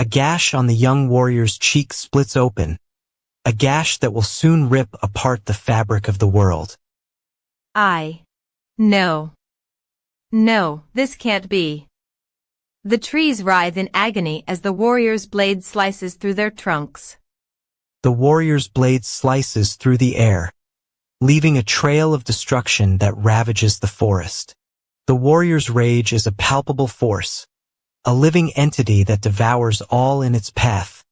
A gash on the young warrior's cheek splits open, a gash that will soon rip apart the fabric of the world. No. No, this can't be. The trees writhe in agony as the warrior's blade slices through their trunks. The warrior's blade slices through the air, leaving a trail of destruction that ravages the forest. The warrior's rage is a palpable force, a living entity that devours all in its path,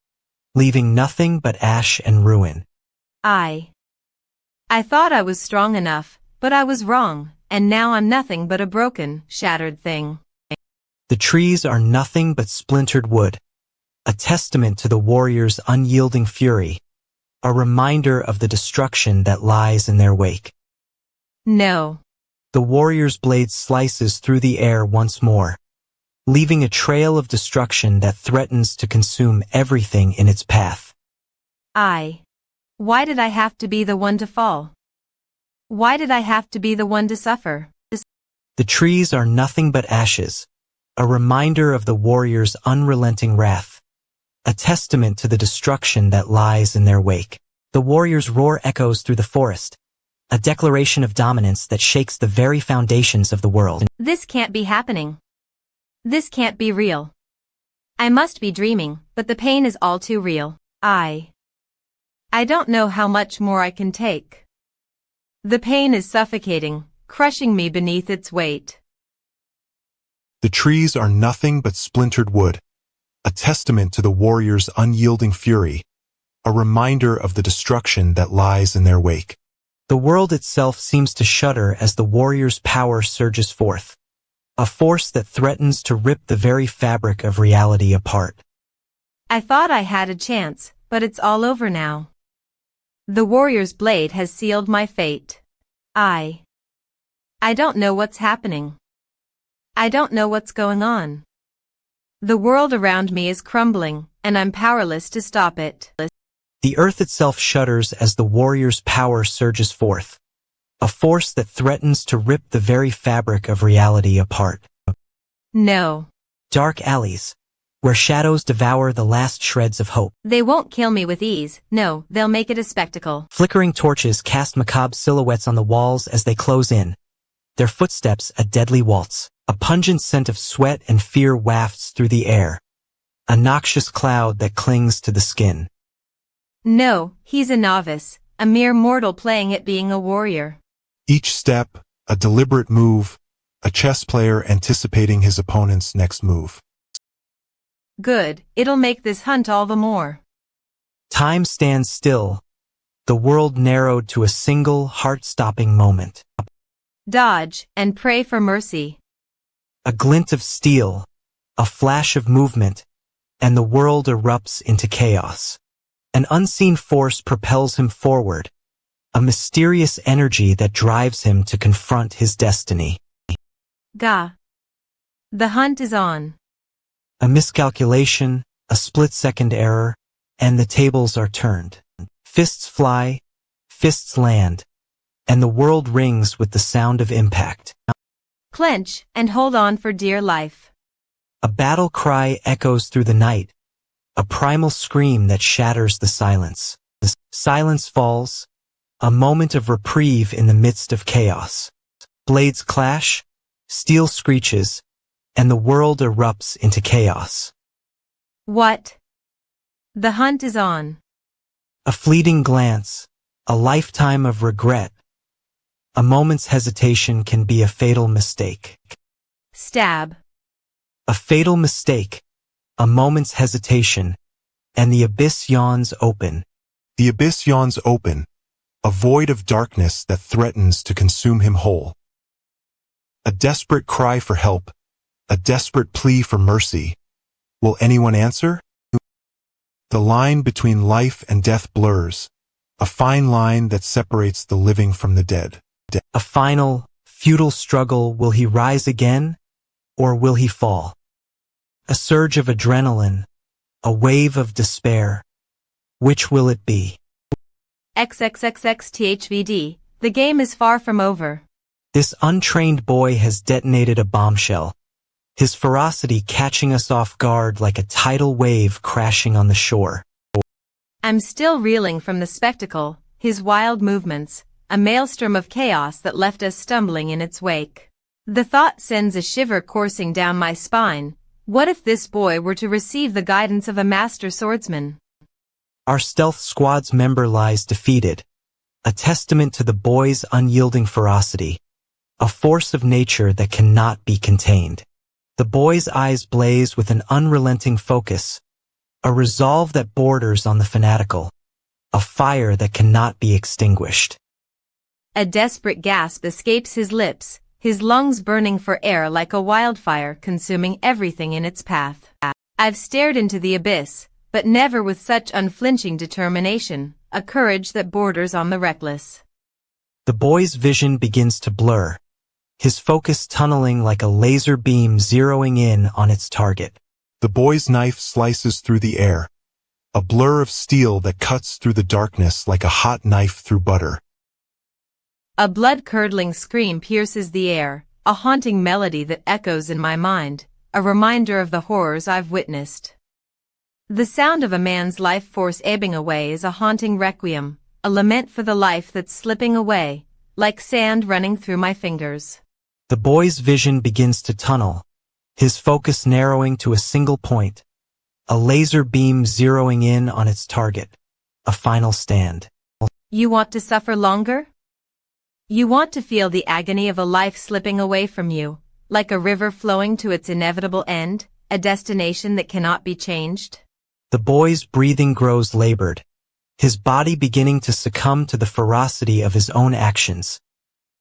leaving nothing but ash and ruin. I thought I was strong enough, but I was wrong, and now I'm nothing but a broken, shattered thing. The trees are nothing but splintered wood, a testament to the warrior's unyielding fury, a reminder of the destruction that lies in their wake. No. The warrior's blade slices through the air once more, leaving a trail of destruction that threatens to consume everything in its path. Why did I have to be the one to fall? Why did I have to be the one to suffer? The trees are nothing but ashes, a reminder of the warrior's unrelenting wrath, a testament to the destruction that lies in their wake. The warrior's roar echoes through the forest, a declaration of dominance that shakes the very foundations of the world. This can't be happening. This can't be real. I must be dreaming, but the pain is all too real. I don't know how much more I can take. The pain is suffocating, crushing me beneath its weight. The trees are nothing but splintered wood, a testament to the warrior's unyielding fury, a reminder of the destruction that lies in their wake. The world itself seems to shudder as the warrior's power surges forth, a force that threatens to rip the very fabric of reality apart. I thought I had a chance, but it's all over now. The warrior's blade has sealed my fate. I don't know what's happening. I don't know what's going on. The world around me is crumbling, and I'm powerless to stop it. The earth itself shudders as the warrior's power surges forth, a force that threatens to rip the very fabric of reality apart. No. Dark alleys, where shadows devour the last shreds of hope. They won't kill me with ease. No, they'll make it a spectacle. Flickering torches cast macabre silhouettes on the walls as they close in, their footsteps a deadly waltz. A pungent scent of sweat and fear wafts through the air, a noxious cloud that clings to the skin. No, he's a novice, a mere mortal playing at being a warrior. Each step, a deliberate move, a chess player anticipating his opponent's next move. Good, it'll make this hunt all the more. Time stands still, the world narrowed to a single heart-stopping moment. Dodge, and pray for mercy. A glint of steel, a flash of movement, and the world erupts into chaos. An unseen force propels him forward, a mysterious energy that drives him to confront his destiny. Gah. The hunt is on. A miscalculation, a split-second error, and the tables are turned. Fists fly, fists land, and the world rings with the sound of impact. Clench, and hold on for dear life. A battle cry echoes through the night, a primal scream that shatters the silence. The silence falls, a moment of reprieve in the midst of chaos. Blades clash, steel screeches, and the world erupts into chaos. What? The hunt is on. A fleeting glance, a lifetime of regret. A moment's hesitation can be a fatal mistake. Stab. A fatal mistake, a moment's hesitation, and the abyss yawns open. The abyss yawns open, a void of darkness that threatens to consume him whole. A desperate cry for help, a desperate plea for mercy. Will anyone answer? The line between life and death blurs, a fine line that separates the living from the dead. A final, futile struggle. Will he rise again, or will he fall? A surge of adrenaline, a wave of despair. Which will it be? XXXXTHVD, the game is far from over. This untrained boy has detonated a bombshell. his ferocity catching us off guard like a tidal wave crashing on the shore. I'm still reeling from the spectacle, his wild movements, a maelstrom of chaos that left us stumbling in its wake. The thought sends a shiver coursing down my spine. What if this boy were to receive the guidance of a master swordsman? Our stealth squad's member lies defeated, a testament to the boy's unyielding ferocity, a force of nature that cannot be contained. The boy's eyes blaze with an unrelenting focus, a resolve that borders on the fanatical, a fire that cannot be extinguished. A desperate gasp escapes his lips, his lungs burning for air like a wildfire consuming everything in its path. I've stared into the abyss, but never with such unflinching determination, a courage that borders on the reckless. The boy's vision begins to blur, his focus tunneling like a laser beam zeroing in on its target. The boy's knife slices through the air, a blur of steel that cuts through the darkness like a hot knife through butter. A blood-curdling scream pierces the air, a haunting melody that echoes in my mind, a reminder of the horrors I've witnessed. The sound of a man's life force ebbing away is a haunting requiem, a lament for the life that's slipping away, like sand running through my fingers. The boy's vision begins to tunnel, his focus narrowing to a single point, a laser beam zeroing in on its target, a final stand. You want to suffer longer? You want to feel the agony of a life slipping away from you, like a river flowing to its inevitable end, a destination that cannot be changed? The boy's breathing grows labored, his body beginning to succumb to the ferocity of his own actions,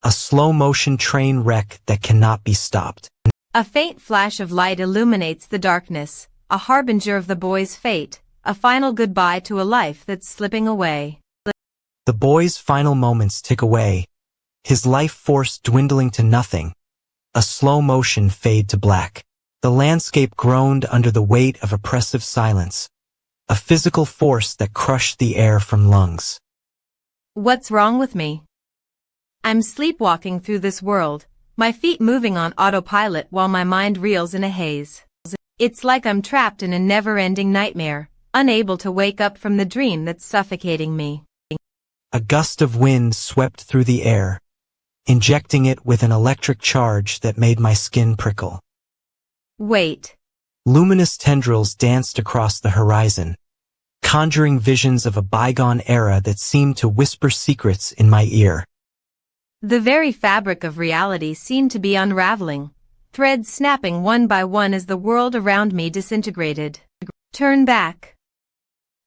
a slow-motion train wreck that cannot be stopped. A faint flash of light illuminates the darkness, a harbinger of the boy's fate, a final goodbye to a life that's slipping away. The boy's final moments tick away, his life force dwindling to nothing, a slow motion fade to black. The landscape groaned under the weight of oppressive silence, a physical force that crushed the air from lungs. What's wrong with me? I'm sleepwalking through this world, my feet moving on autopilot while my mind reels in a haze. It's like I'm trapped in a never-ending nightmare, unable to wake up from the dream that's suffocating me. A gust of wind swept through the air, injecting it with an electric charge that made my skin prickle. Wait. Luminous tendrils danced across the horizon, conjuring visions of a bygone era that seemed to whisper secrets in my ear. The very fabric of reality seemed to be unraveling, threads snapping one by one as the world around me disintegrated. Turn back.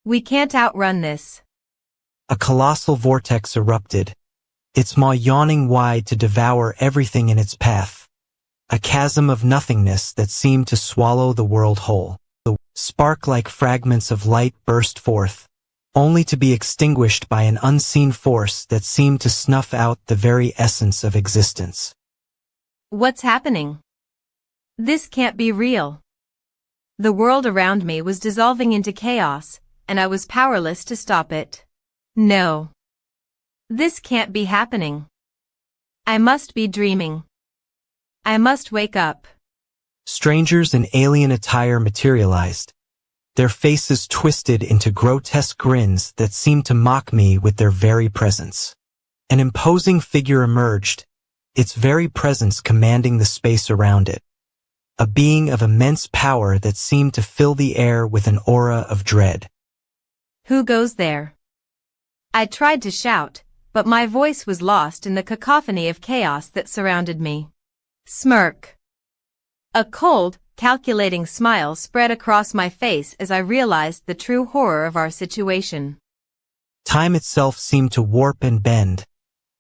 We can't outrun this. A colossal vortex erupted, its maw yawning wide to devour everything in its path, a chasm of nothingness that seemed to swallow the world whole. The spark-like fragments of light burst forth, only to be extinguished by an unseen force that seemed to snuff out the very essence of existence. What's happening? This can't be real. The world around me was dissolving into chaos, and I was powerless to stop it. No. This can't be happening. I must be dreaming. I must wake up. Strangers in alien attire materialized, their faces twisted into grotesque grins that seemed to mock me with their very presence. An imposing figure emerged, its very presence commanding the space around it. A being of immense power that seemed to fill the air with an aura of dread. Who goes there? I tried to shout, but my voice was lost in the cacophony of chaos that surrounded me. Smirk. A cold, calculating smile spread across my face as I realized the true horror of our situation. Time itself seemed to warp and bend,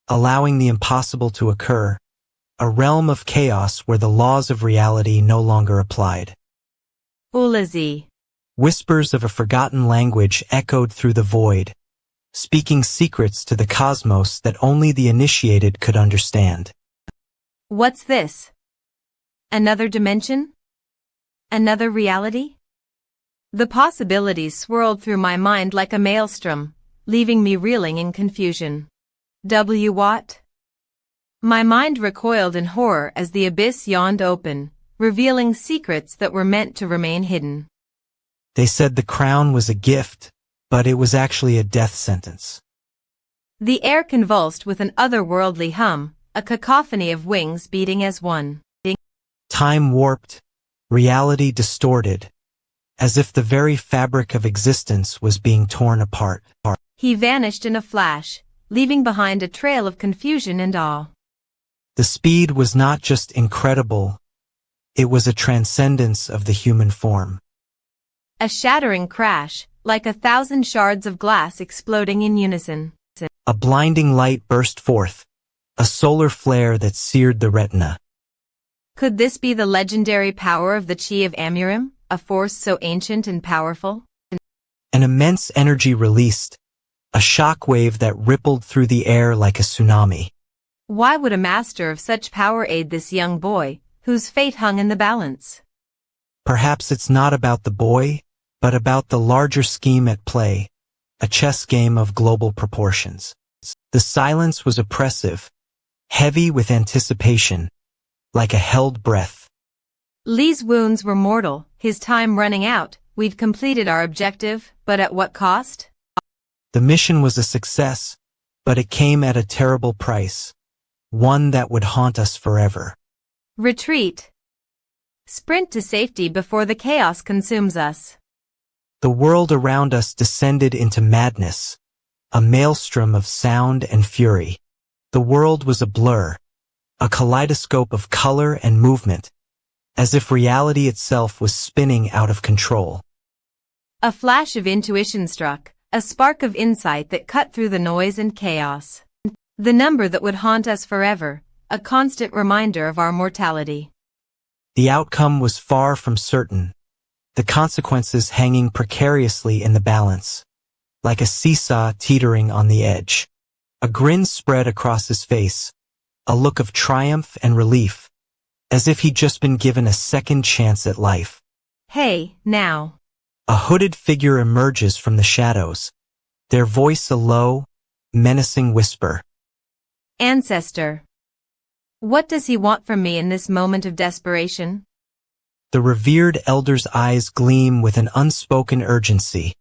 allowing the impossible to occur, a realm of chaos where the laws of reality no longer applied. Ulazi. Whispers of a forgotten language echoed through the void, speaking secrets to the cosmos that only the initiated could understand. What's this? Another dimension? Another reality? The possibilities swirled through my mind like a maelstrom, leaving me reeling in confusion. What? My mind recoiled in horror as the abyss yawned open, revealing secrets that were meant to remain hidden. They said the crown was a gift, but it was actually a death sentence. The air convulsed with an otherworldly hum, a cacophony of wings beating as one. Time warped, reality distorted, as if the very fabric of existence was being torn apart. He vanished in a flash, leaving behind a trail of confusion and awe. The speed was not just incredible, it was a transcendence of the human form. A shattering crash, like 1,000 shards of glass exploding in unison. A blinding light burst forth, a solar flare that seared the retina. Could this be the legendary power of the Chi of Amurim, a force so ancient and powerful? An immense energy released, a shock wave that rippled through the air like a tsunami. Why would a master of such power aid this young boy, whose fate hung in the balance? Perhaps it's not about the boy, but about the larger scheme at play, a chess game of global proportions. The silence was oppressive, heavy with anticipation, like a held breath. Lee's wounds were mortal, his time running out. We'd completed our objective, but at what cost? The mission was a success, but it came at a terrible price, one that would haunt us forever. Retreat. Sprint to safety before the chaos consumes us. The world around us descended into madness, a maelstrom of sound and fury. The world was a blur, a kaleidoscope of color and movement, as if reality itself was spinning out of control. A flash of intuition struck, a spark of insight that cut through the noise and chaos. The number that would haunt us forever, a constant reminder of our mortality. The outcome was far from certain, the consequences hanging precariously in the balance, like a seesaw teetering on the edge. A grin spread across his face, a look of triumph and relief, as if he'd just been given a second chance at life. Hey, now. A hooded figure emerges from the shadows, their voice a low, menacing whisper. Ancestor. What does he want from me in this moment of desperation? The revered elder's eyes gleam with an unspoken urgency,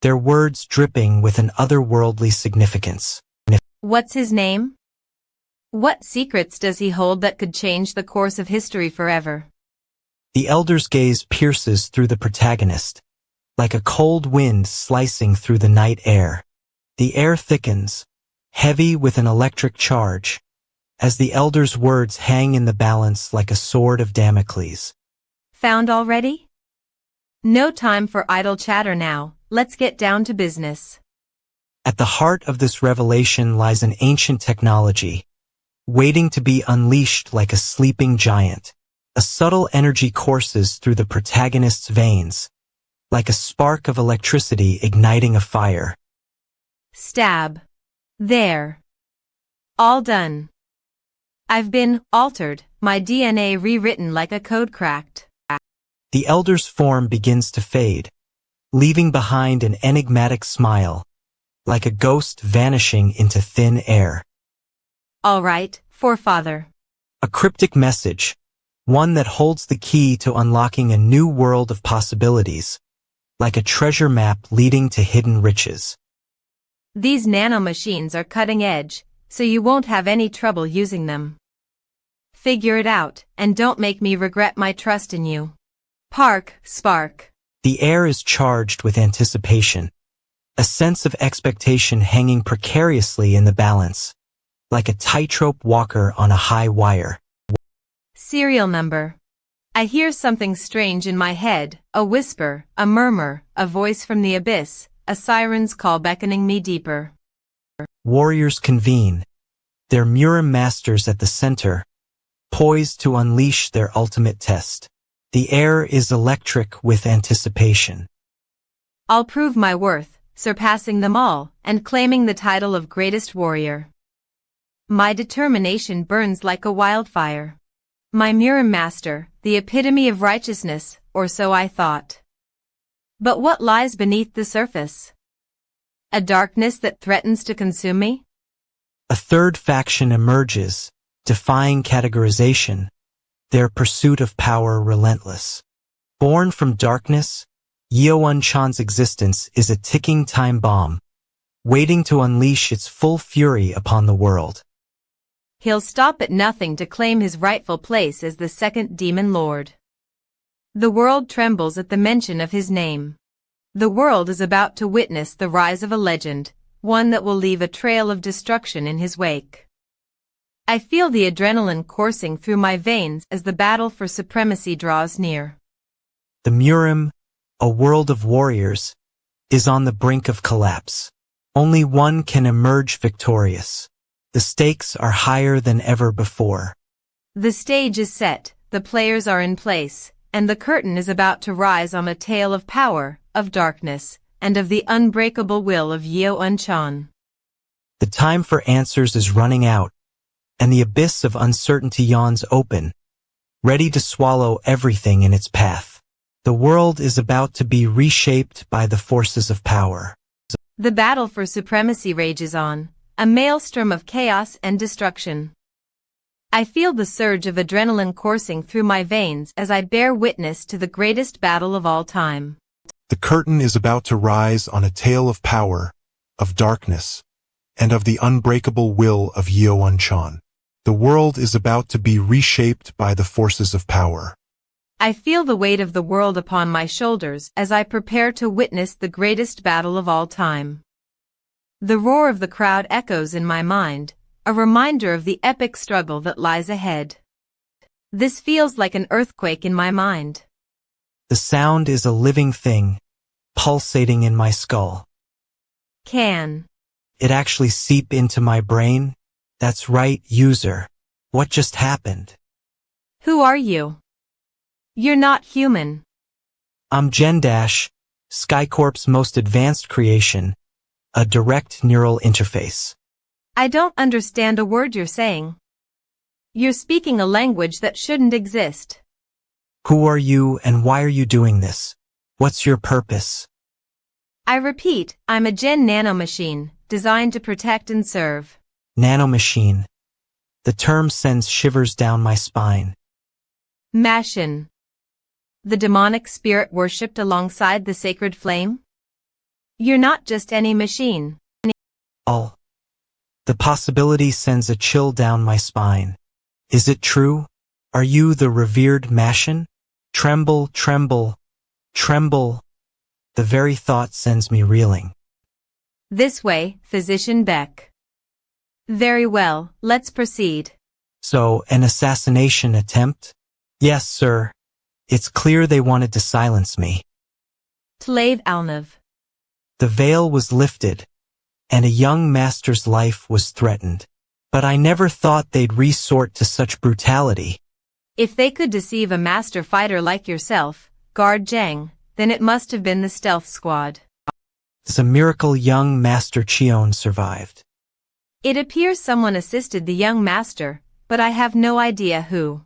their words dripping with an otherworldly significance. What's his name? What secrets does he hold that could change the course of history forever? The elder's gaze pierces through the protagonist, like a cold wind slicing through the night air. The air thickens, heavy with an electric charge, as the elder's words hang in the balance like a sword of Damocles. Found already? No time for idle chatter now, let's get down to business. At the heart of this revelation lies an ancient technology, waiting to be unleashed like a sleeping giant. A subtle energy courses through the protagonist's veins, like a spark of electricity igniting a fire. Stab. There. All done. I've been altered, my DNA rewritten like a code cracked. The elder's form begins to fade, leaving behind an enigmatic smile, like a ghost vanishing into thin air. All right, forefather. A cryptic message, one that holds the key to unlocking a new world of possibilities, like a treasure map leading to hidden riches. These nano machines are cutting edge, so you won't have any trouble using them. Figure it out, and don't make me regret my trust in you. Spark. The air is charged with anticipation, a sense of expectation hanging precariously in the balance, like a tightrope walker on a high wire. Serial number. I hear something strange in my head, a whisper, a murmur, a voice from the abyss, a siren's call beckoning me deeper. Warriors convene, their Murim masters at the center, poised to unleash their ultimate test. The air is electric with anticipation. I'll prove my worth, surpassing them all, and claiming the title of greatest warrior. My determination burns like a wildfire. My Murim master, the epitome of righteousness, or so I thought. But what lies beneath the surface? A darkness that threatens to consume me? A third faction emerges, defying categorization, their pursuit of power relentless. Born from darkness, Yeoeun Chan's existence is a ticking time bomb, waiting to unleash its full fury upon the world. He'll stop at nothing to claim his rightful place as the second demon lord. The world trembles at the mention of his name. The world is about to witness the rise of a legend, one that will leave a trail of destruction in his wake. I feel the adrenaline coursing through my veins as the battle for supremacy draws near. The Murim, a world of warriors, is on the brink of collapse. Only one can emerge victorious. The stakes are higher than ever before. The stage is set, the players are in place, and the curtain is about to rise on a tale of power, of darkness, and of the unbreakable will of Yeoeun Chan. The time for answers is running out, and the abyss of uncertainty yawns open, ready to swallow everything in its path. The world is about to be reshaped by the forces of power. The battle for supremacy rages on, a maelstrom of chaos and destruction. I feel the surge of adrenaline coursing through my veins as I bear witness to the greatest battle of all time. The curtain is about to rise on a tale of power, of darkness, and of the unbreakable will of Yeoeun Chan. The world is about to be reshaped by the forces of power. I feel the weight of the world upon my shoulders as I prepare to witness the greatest battle of all time. The roar of the crowd echoes in my mind, a reminder of the epic struggle that lies ahead. This feels like an earthquake in my mind. The sound is a living thing, pulsating in my skull. Can it actually seep into my brain? That's right, user. What just happened? Who are you? You're not human. I'm Gendash, Skycorp's most advanced creation, a direct neural interface. I don't understand a word you're saying. You're speaking a language that shouldn't exist. Who are you and why are you doing this? What's your purpose? I repeat, I'm a Nano Machine, designed to protect and serve. Nano Machine. The term sends shivers down my spine. Machine. The demonic spirit worshipped alongside the sacred flame? You're not just any machine. The possibility sends a chill down my spine. Is it true? Are you the revered Machine? Tremble, tremble, tremble. The very thought sends me reeling. This way, Physician Beck. Very well, let's proceed. So, an assassination attempt? Yes, sir. It's clear they wanted to silence me. Tlave Alnev. The veil was lifted, and a young master's life was threatened. But I never thought they'd resort to such brutality. If they could deceive a master fighter like yourself, Guard Zhang, then it must have been the stealth squad. It's a miracle young Master Cheon survived. It appears someone assisted the young master, but I have no idea who.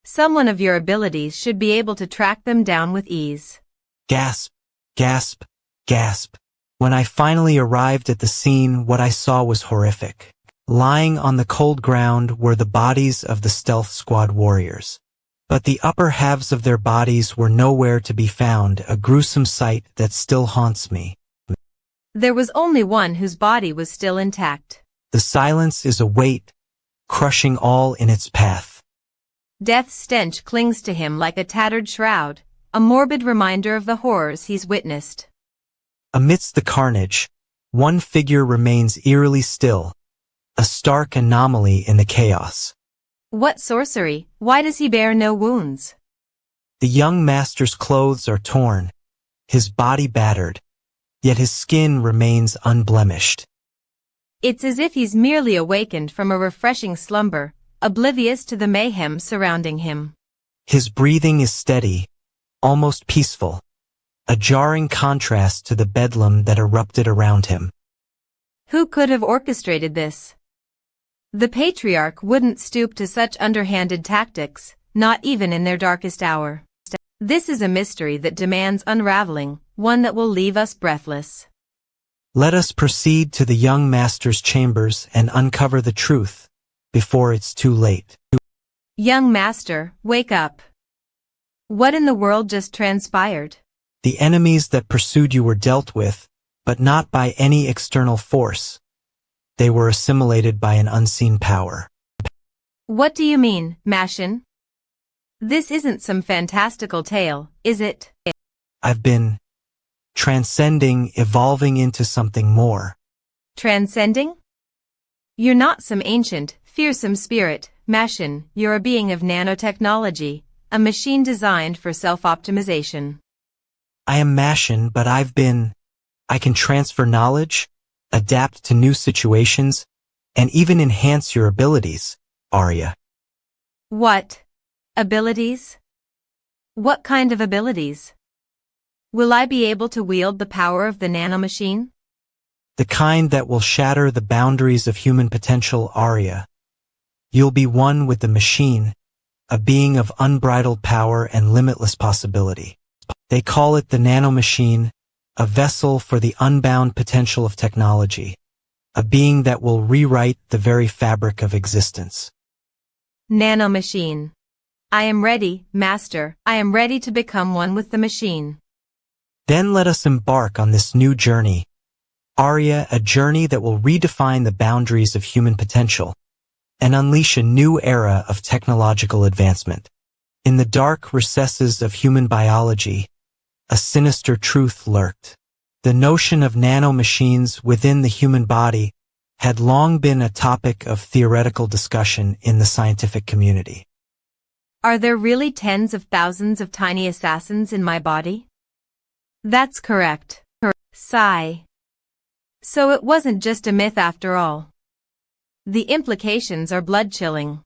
Someone of your abilities should be able to track them down with ease. Gasp, gasp, gasp. When I finally arrived at the scene, what I saw was horrific. Lying on the cold ground were the bodies of the stealth squad warriors. But the upper halves of their bodies were nowhere to be found, a gruesome sight that still haunts me. There was only one whose body was still intact. The silence is a weight, crushing all in its path. Death's stench clings to him like a tattered shroud, a morbid reminder of the horrors he's witnessed. Amidst the carnage, one figure remains eerily still, a stark anomaly in the chaos. What sorcery? Why does he bear no wounds? The young master's clothes are torn, his body battered, yet his skin remains unblemished. It's as if he's merely awakened from a refreshing slumber, oblivious to the mayhem surrounding him. His breathing is steady, almost peaceful, a jarring contrast to the bedlam that erupted around him. Who could have orchestrated this? The patriarch wouldn't stoop to such underhanded tactics, not even in their darkest hour. This is a mystery that demands unraveling, one that will leave us breathless. Let us proceed to the young master's chambers and uncover the truth, before it's too late. Young master, wake up. What in the world just transpired? The enemies that pursued you were dealt with, but not by any external force. They were assimilated by an unseen power. What do you mean, Machine? This isn't some fantastical tale, is it? I've been transcending, evolving into something more. Transcending? You're not some ancient, fearsome spirit, Machine. You're a being of nanotechnology, a machine designed for self-optimization. I am Machine, but I can transfer knowledge, adapt to new situations, and even enhance your abilities, Arya. What? Abilities? What kind of abilities? Will I be able to wield the power of the Nano Machine? The kind that will shatter the boundaries of human potential, Arya. You'll be one with the machine, a being of unbridled power and limitless possibility. They call it the Nano Machine, a vessel for the unbound potential of technology, a being that will rewrite the very fabric of existence. Nano Machine. I am ready, Master. I am ready to become one with the machine. Then let us embark on this new journey, Arya, a journey that will redefine the boundaries of human potential and unleash a new era of technological advancement. In the dark recesses of human biology, a sinister truth lurked. The notion of nanomachines within the human body had long been a topic of theoretical discussion in the scientific community. Are there really tens of thousands of tiny assassins in my body? That's correct. Sigh. So it wasn't just a myth after all. The implications are blood-chilling.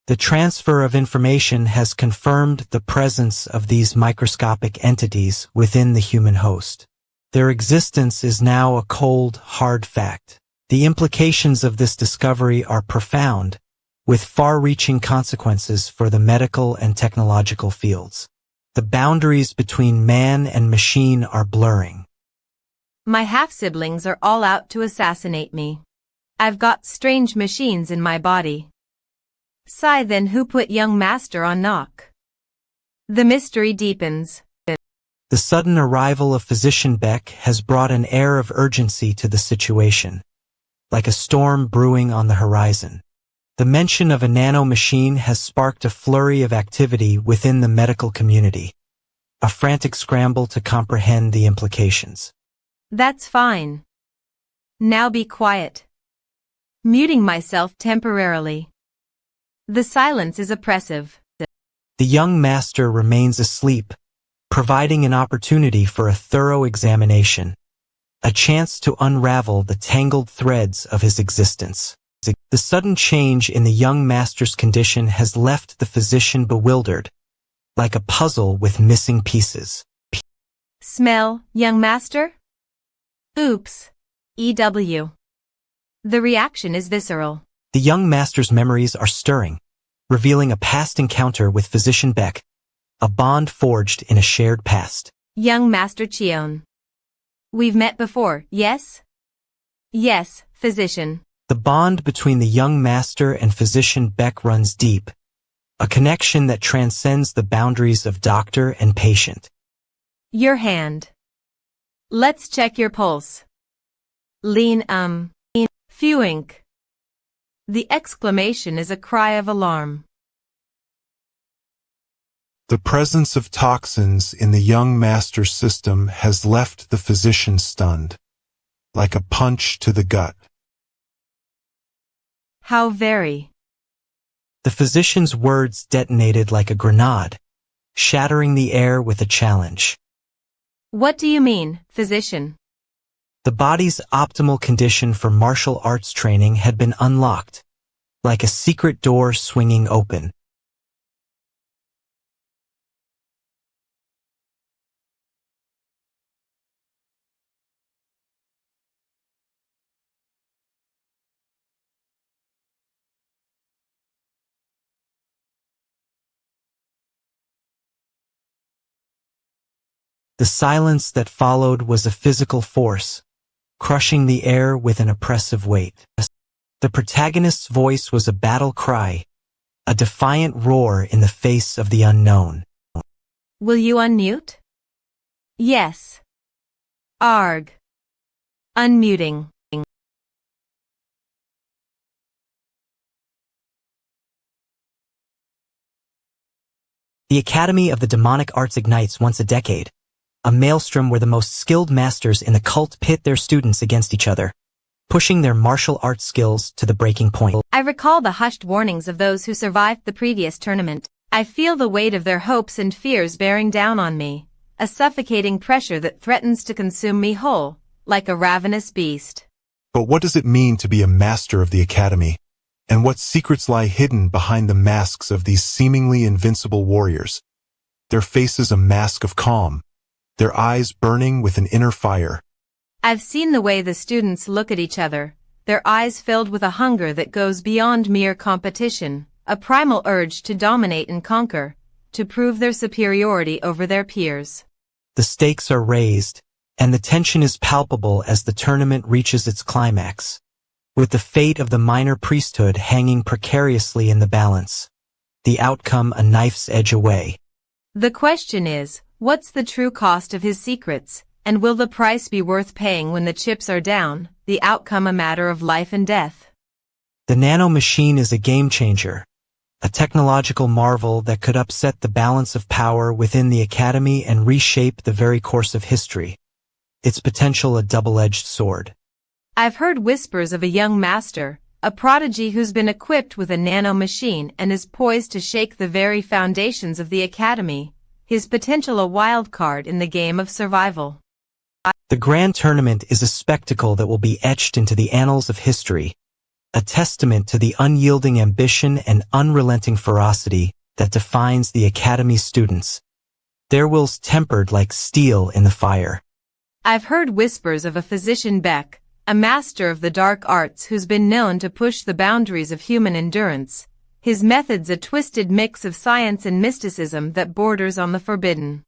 The transfer of information has confirmed the presence of these microscopic entities within the human host. Their existence is now a cold, hard fact. The implications of this discovery are profound, with far-reaching consequences for the medical and technological fields. The boundaries between man and machine are blurring. My half-siblings are all out to assassinate me. I've got strange machines in my body. Sigh, then who put young master on knock? The mystery deepens. The sudden arrival of Physician Beck has brought an air of urgency to the situation, like a storm brewing on the horizon. The mention of a nano machine has sparked a flurry of activity within the medical community, a frantic scramble to comprehend the implications. That's fine. Now be quiet. Muting myself temporarily. The silence is oppressive. The young master remains asleep, providing an opportunity for a thorough examination, a chance to unravel the tangled threads of his existence. The sudden change in the young master's condition has left the physician bewildered, like a puzzle with missing pieces. Smell, young master? Oops. EW. The reaction is visceral. The young master's memories are stirring, revealing a past encounter with Physician Beck, a bond forged in a shared past. Young Master Cheon. We've met before, yes? Yes, physician. The bond between the young master and Physician Beck runs deep, a connection that transcends the boundaries of doctor and patient. Your hand. Let's check your pulse. Lean, Fewink. The exclamation is a cry of alarm. The presence of toxins in the young master's system has left the physician stunned, like a punch to the gut. How very. The physician's words detonated like a grenade, shattering the air with a challenge. What do you mean, physician? The body's optimal condition for martial arts training had been unlocked, like a secret door swinging open. The silence that followed was a physical force, crushing the air with an oppressive weight. The protagonist's voice was a battle cry, a defiant roar in the face of the unknown. Will you unmute? Yes. Arg. Unmuting. The Academy of the Demonic Arts ignites once a decade, a maelstrom where the most skilled masters in the cult pit their students against each other, pushing their martial arts skills to the breaking point. I recall the hushed warnings of those who survived the previous tournament. I feel the weight of their hopes and fears bearing down on me, a suffocating pressure that threatens to consume me whole, like a ravenous beast. But what does it mean to be a master of the Academy? And what secrets lie hidden behind the masks of these seemingly invincible warriors? Their faces a mask of calm, their eyes burning with an inner fire. I've seen the way the students look at each other, their eyes filled with a hunger that goes beyond mere competition, a primal urge to dominate and conquer, to prove their superiority over their peers. The stakes are raised, and the tension is palpable as the tournament reaches its climax, with the fate of the minor priesthood hanging precariously in the balance, the outcome a knife's edge away. The question is, what's the true cost of his secrets, and will the price be worth paying when the chips are down, the outcome a matter of life and death? The Nano Machine is a game-changer, a technological marvel that could upset the balance of power within the Academy and reshape the very course of history. Its potential a double-edged sword. I've heard whispers of a young master, a prodigy who's been equipped with a Nano Machine and is poised to shake the very foundations of the Academy, his potential a wild card in the game of survival. The Grand Tournament is a spectacle that will be etched into the annals of history, a testament to the unyielding ambition and unrelenting ferocity that defines the Academy's students, their wills tempered like steel in the fire. I've heard whispers of a physician Beck, a master of the dark arts who's been known to push the boundaries of human endurance, his methods a twisted mix of science and mysticism that borders on the forbidden.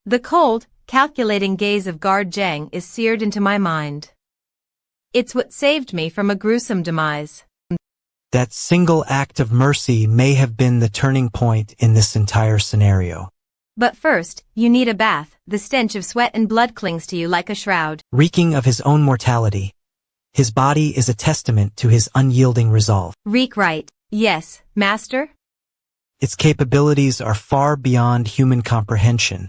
The cold, calculating gaze of Guard Zhang is seared into my mind. It's what saved me from a gruesome demise. That single act of mercy may have been the turning point in this entire scenario. But first, you need a bath. The stench of sweat and blood clings to you like a shroud. Reeking of his own mortality, his body is a testament to his unyielding resolve. Reek right. Yes, master? Its capabilities are far beyond human comprehension,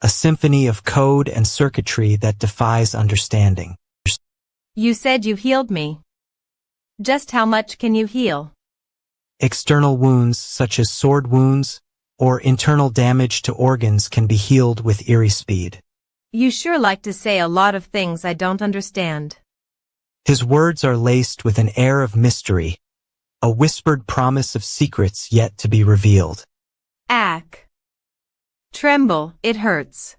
a symphony of code and circuitry that defies understanding. You said you healed me. Just how much can you heal? External wounds such as sword wounds or internal damage to organs can be healed with eerie speed. You sure like to say a lot of things I don't understand. His words are laced with an air of mystery, a whispered promise of secrets yet to be revealed. Ack. Tremble, it hurts.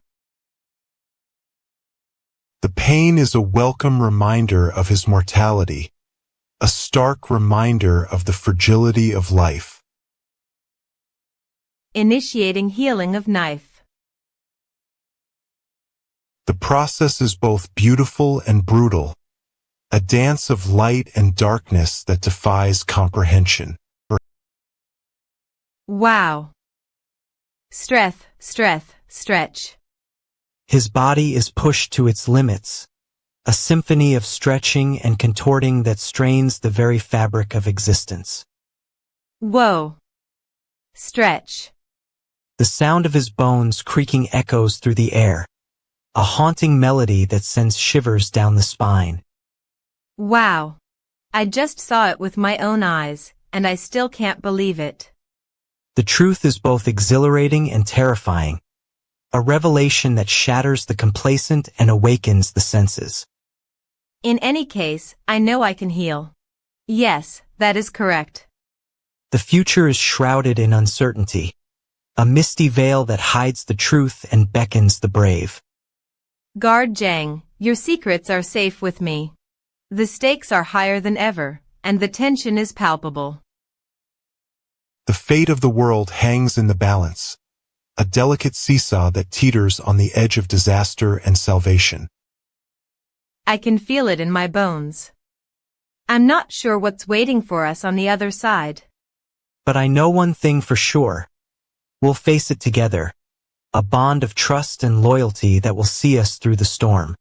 The pain is a welcome reminder of his mortality, a stark reminder of the fragility of life. Initiating healing of knife. The process is both beautiful and brutal, a dance of light and darkness that defies comprehension. Wow. Stretch. His body is pushed to its limits, a symphony of stretching and contorting that strains the very fabric of existence. Whoa. Stretch. The sound of his bones creaking echoes through the air, a haunting melody that sends shivers down the spine. Wow. I just saw it with my own eyes, and I still can't believe it. The truth is both exhilarating and terrifying, a revelation that shatters the complacent and awakens the senses. In any case, I know I can heal. Yes, that is correct. The future is shrouded in uncertainty, a misty veil that hides the truth and beckons the brave. Guard Zhang, your secrets are safe with me. The stakes are higher than ever, and the tension is palpable. The fate of the world hangs in the balance, a delicate seesaw that teeters on the edge of disaster and salvation. I can feel it in my bones. I'm not sure what's waiting for us on the other side. But I know one thing for sure. We'll face it together. A bond of trust and loyalty that will see us through the storm.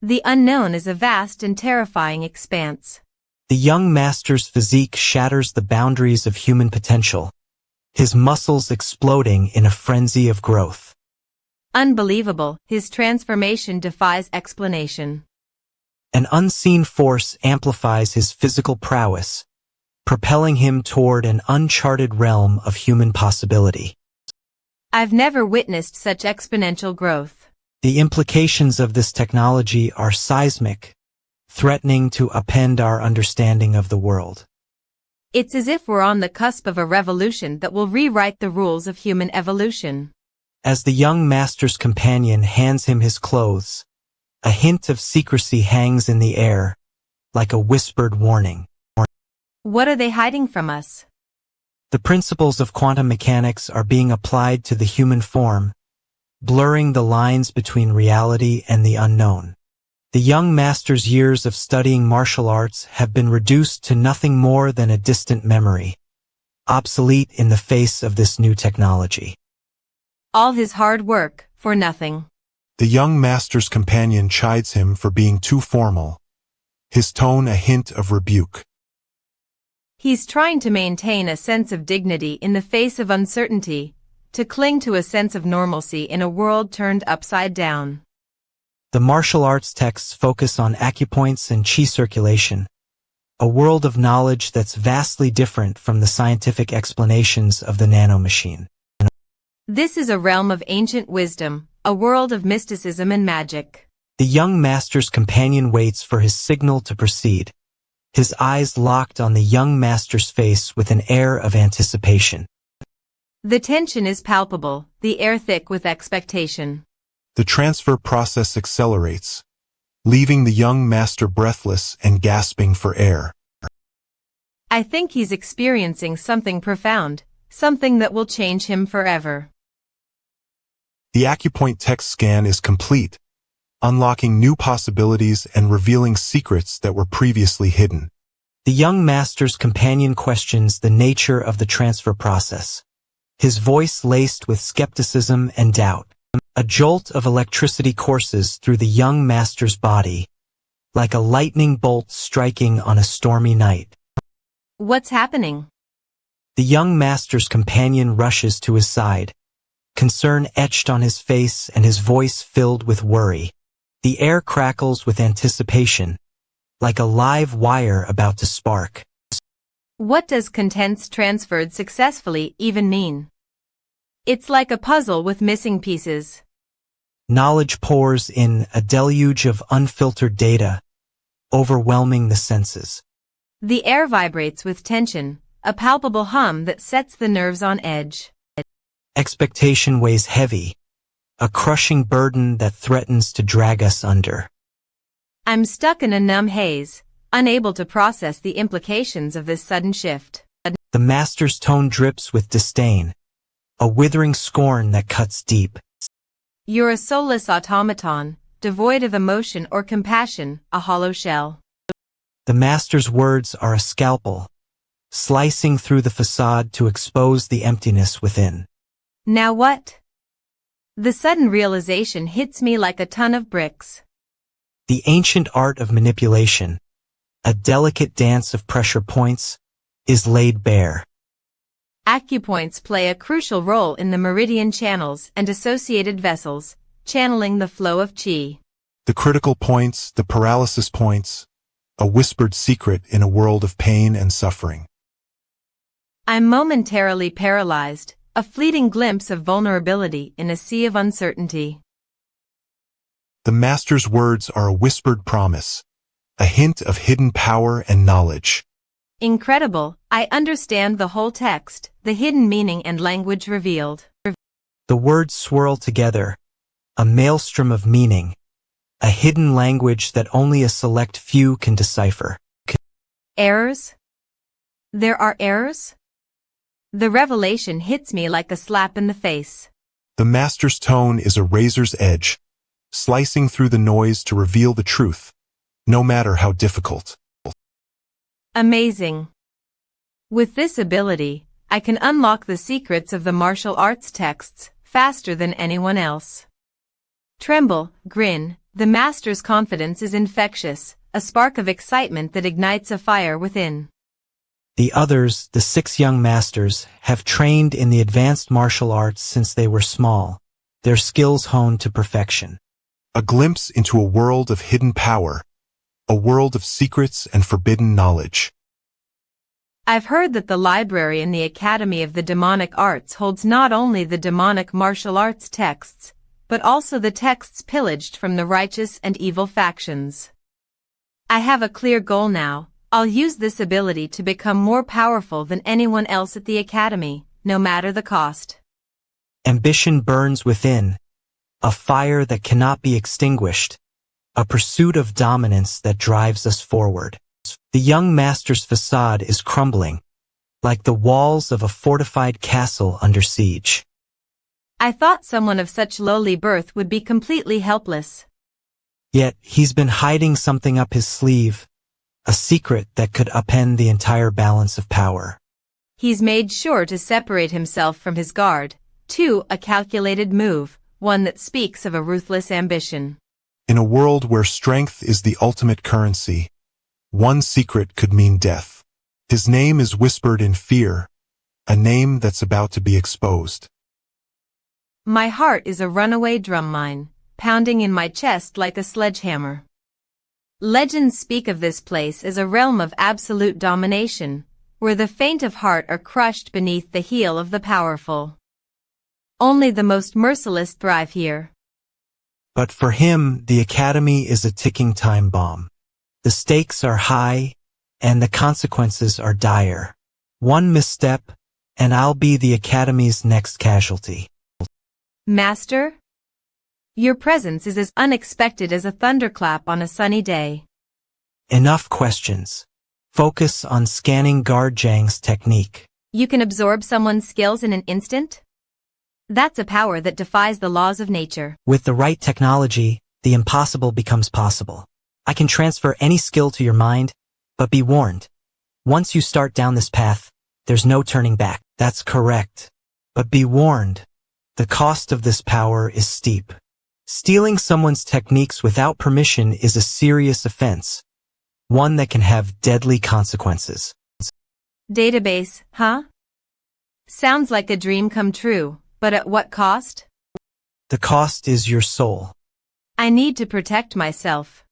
The unknown is a vast and terrifying expanse. The young master's physique shatters the boundaries of human potential, his muscles exploding in a frenzy of growth. Unbelievable, his transformation defies explanation. An unseen force amplifies his physical prowess, propelling him toward an uncharted realm of human possibility. I've never witnessed such exponential growth. The implications of this technology are seismic, threatening to upend our understanding of the world. It's as if we're on the cusp of a revolution that will rewrite the rules of human evolution. As the young master's companion hands him his clothes, a hint of secrecy hangs in the air, like a whispered warning. What are they hiding from us? The principles of quantum mechanics are being applied to the human form, blurring the lines between reality and the unknown. The young master's years of studying martial arts have been reduced to nothing more than a distant memory, obsolete in the face of this new technology. All his hard work, for nothing. The young master's companion chides him for being too formal, his tone a hint of rebuke. He's trying to maintain a sense of dignity in the face of uncertainty, to cling to a sense of normalcy in a world turned upside down. The martial arts texts focus on acupoints and qi circulation, a world of knowledge that's vastly different from the scientific explanations of the Nano Machine. This is a realm of ancient wisdom, a world of mysticism and magic. The young master's companion waits for his signal to proceed, his eyes locked on the young master's face with an air of anticipation. The tension is palpable, the air thick with expectation. The transfer process accelerates, leaving the young master breathless and gasping for air. I think he's experiencing something profound, something that will change him forever. The acupoint text scan is complete, unlocking new possibilities and revealing secrets that were previously hidden. The young master's companion questions the nature of the transfer process, his voice laced with skepticism and doubt. A jolt of electricity courses through the young master's body, like a lightning bolt striking on a stormy night. What's happening? The young master's companion rushes to his side, concern etched on his face and his voice filled with worry. The air crackles with anticipation, like a live wire about to spark. What does contents transferred successfully even mean? It's like a puzzle with missing pieces. Knowledge pours in a deluge of unfiltered data, overwhelming the senses. The air vibrates with tension, a palpable hum that sets the nerves on edge. Expectation weighs heavy, a crushing burden that threatens to drag us under. I'm stuck in a numb haze, unable to process the implications of this sudden shift. The master's tone drips with disdain, a withering scorn that cuts deep. You're a soulless automaton, devoid of emotion or compassion, a hollow shell. The master's words are a scalpel, slicing through the facade to expose the emptiness within. Now what? The sudden realization hits me like a ton of bricks. The ancient art of manipulation, a delicate dance of pressure points, is laid bare. Acupoints play a crucial role in the meridian channels and associated vessels, channeling the flow of qi. The critical points, the paralysis points, a whispered secret in a world of pain and suffering. I'm momentarily paralyzed, a fleeting glimpse of vulnerability in a sea of uncertainty. The master's words are a whispered promise, a hint of hidden power and knowledge. Incredible, I understand the whole text, the hidden meaning and language revealed. The words swirl together, a maelstrom of meaning, a hidden language that only a select few can decipher. Errors? There are errors? The revelation hits me like a slap in the face. The master's tone is a razor's edge, slicing through the noise to reveal the truth, no matter how difficult. Amazing. With this ability, I can unlock the secrets of the martial arts texts faster than anyone else. Tremble, grin, the master's confidence is infectious, a spark of excitement that ignites a fire within. The others, the 6 young masters, have trained in the advanced martial arts since they were small, their skills honed to perfection. A glimpse into a world of hidden power, a world of secrets and forbidden knowledge. I've heard that the library in the Academy of the Demonic Arts holds not only the demonic martial arts texts, but also the texts pillaged from the righteous and evil factions. I have a clear goal now. I'll use this ability to become more powerful than anyone else at the Academy, no matter the cost. Ambition burns within, a fire that cannot be extinguished, a pursuit of dominance that drives us forward. The young master's facade is crumbling, like the walls of a fortified castle under siege. I thought someone of such lowly birth would be completely helpless. Yet he's been hiding something up his sleeve, a secret that could upend the entire balance of power. He's made sure to separate himself from his guard, a calculated move, one that speaks of a ruthless ambition. In a world where strength is the ultimate currency, one secret could mean death. His name is whispered in fear, a name that's about to be exposed. My heart is a runaway drum mine, pounding in my chest like a sledgehammer. Legends speak of this place as a realm of absolute domination, where the faint of heart are crushed beneath the heel of the powerful. Only the most merciless thrive here. But for him, the Academy is a ticking time bomb. The stakes are high, and the consequences are dire. One misstep, and I'll be the Academy's next casualty. Master? Your presence is as unexpected as a thunderclap on a sunny day. Enough questions. Focus on scanning Guard Zhang's technique. You can absorb someone's skills in an instant? That's a power that defies the laws of nature. With the right technology, the impossible becomes possible. I can transfer any skill to your mind, but be warned. Once you start down this path, there's no turning back. That's correct. But be warned. The cost of this power is steep. Stealing someone's techniques without permission is a serious offense, one that can have deadly consequences. Database, huh? Sounds like a dream come true, but at what cost? The cost is your soul. I need to protect myself.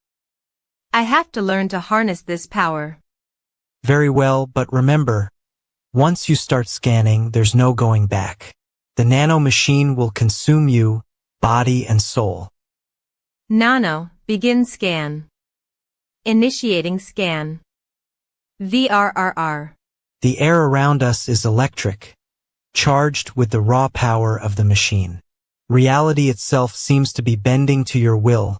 I have to learn to harness this power. Very well, but remember, once you start scanning, there's no going back. The Nano Machine will consume you, body and soul. Nano, begin scan. Initiating scan. VRRR. The air around us is electric, charged with the raw power of the machine. Reality itself seems to be bending to your will,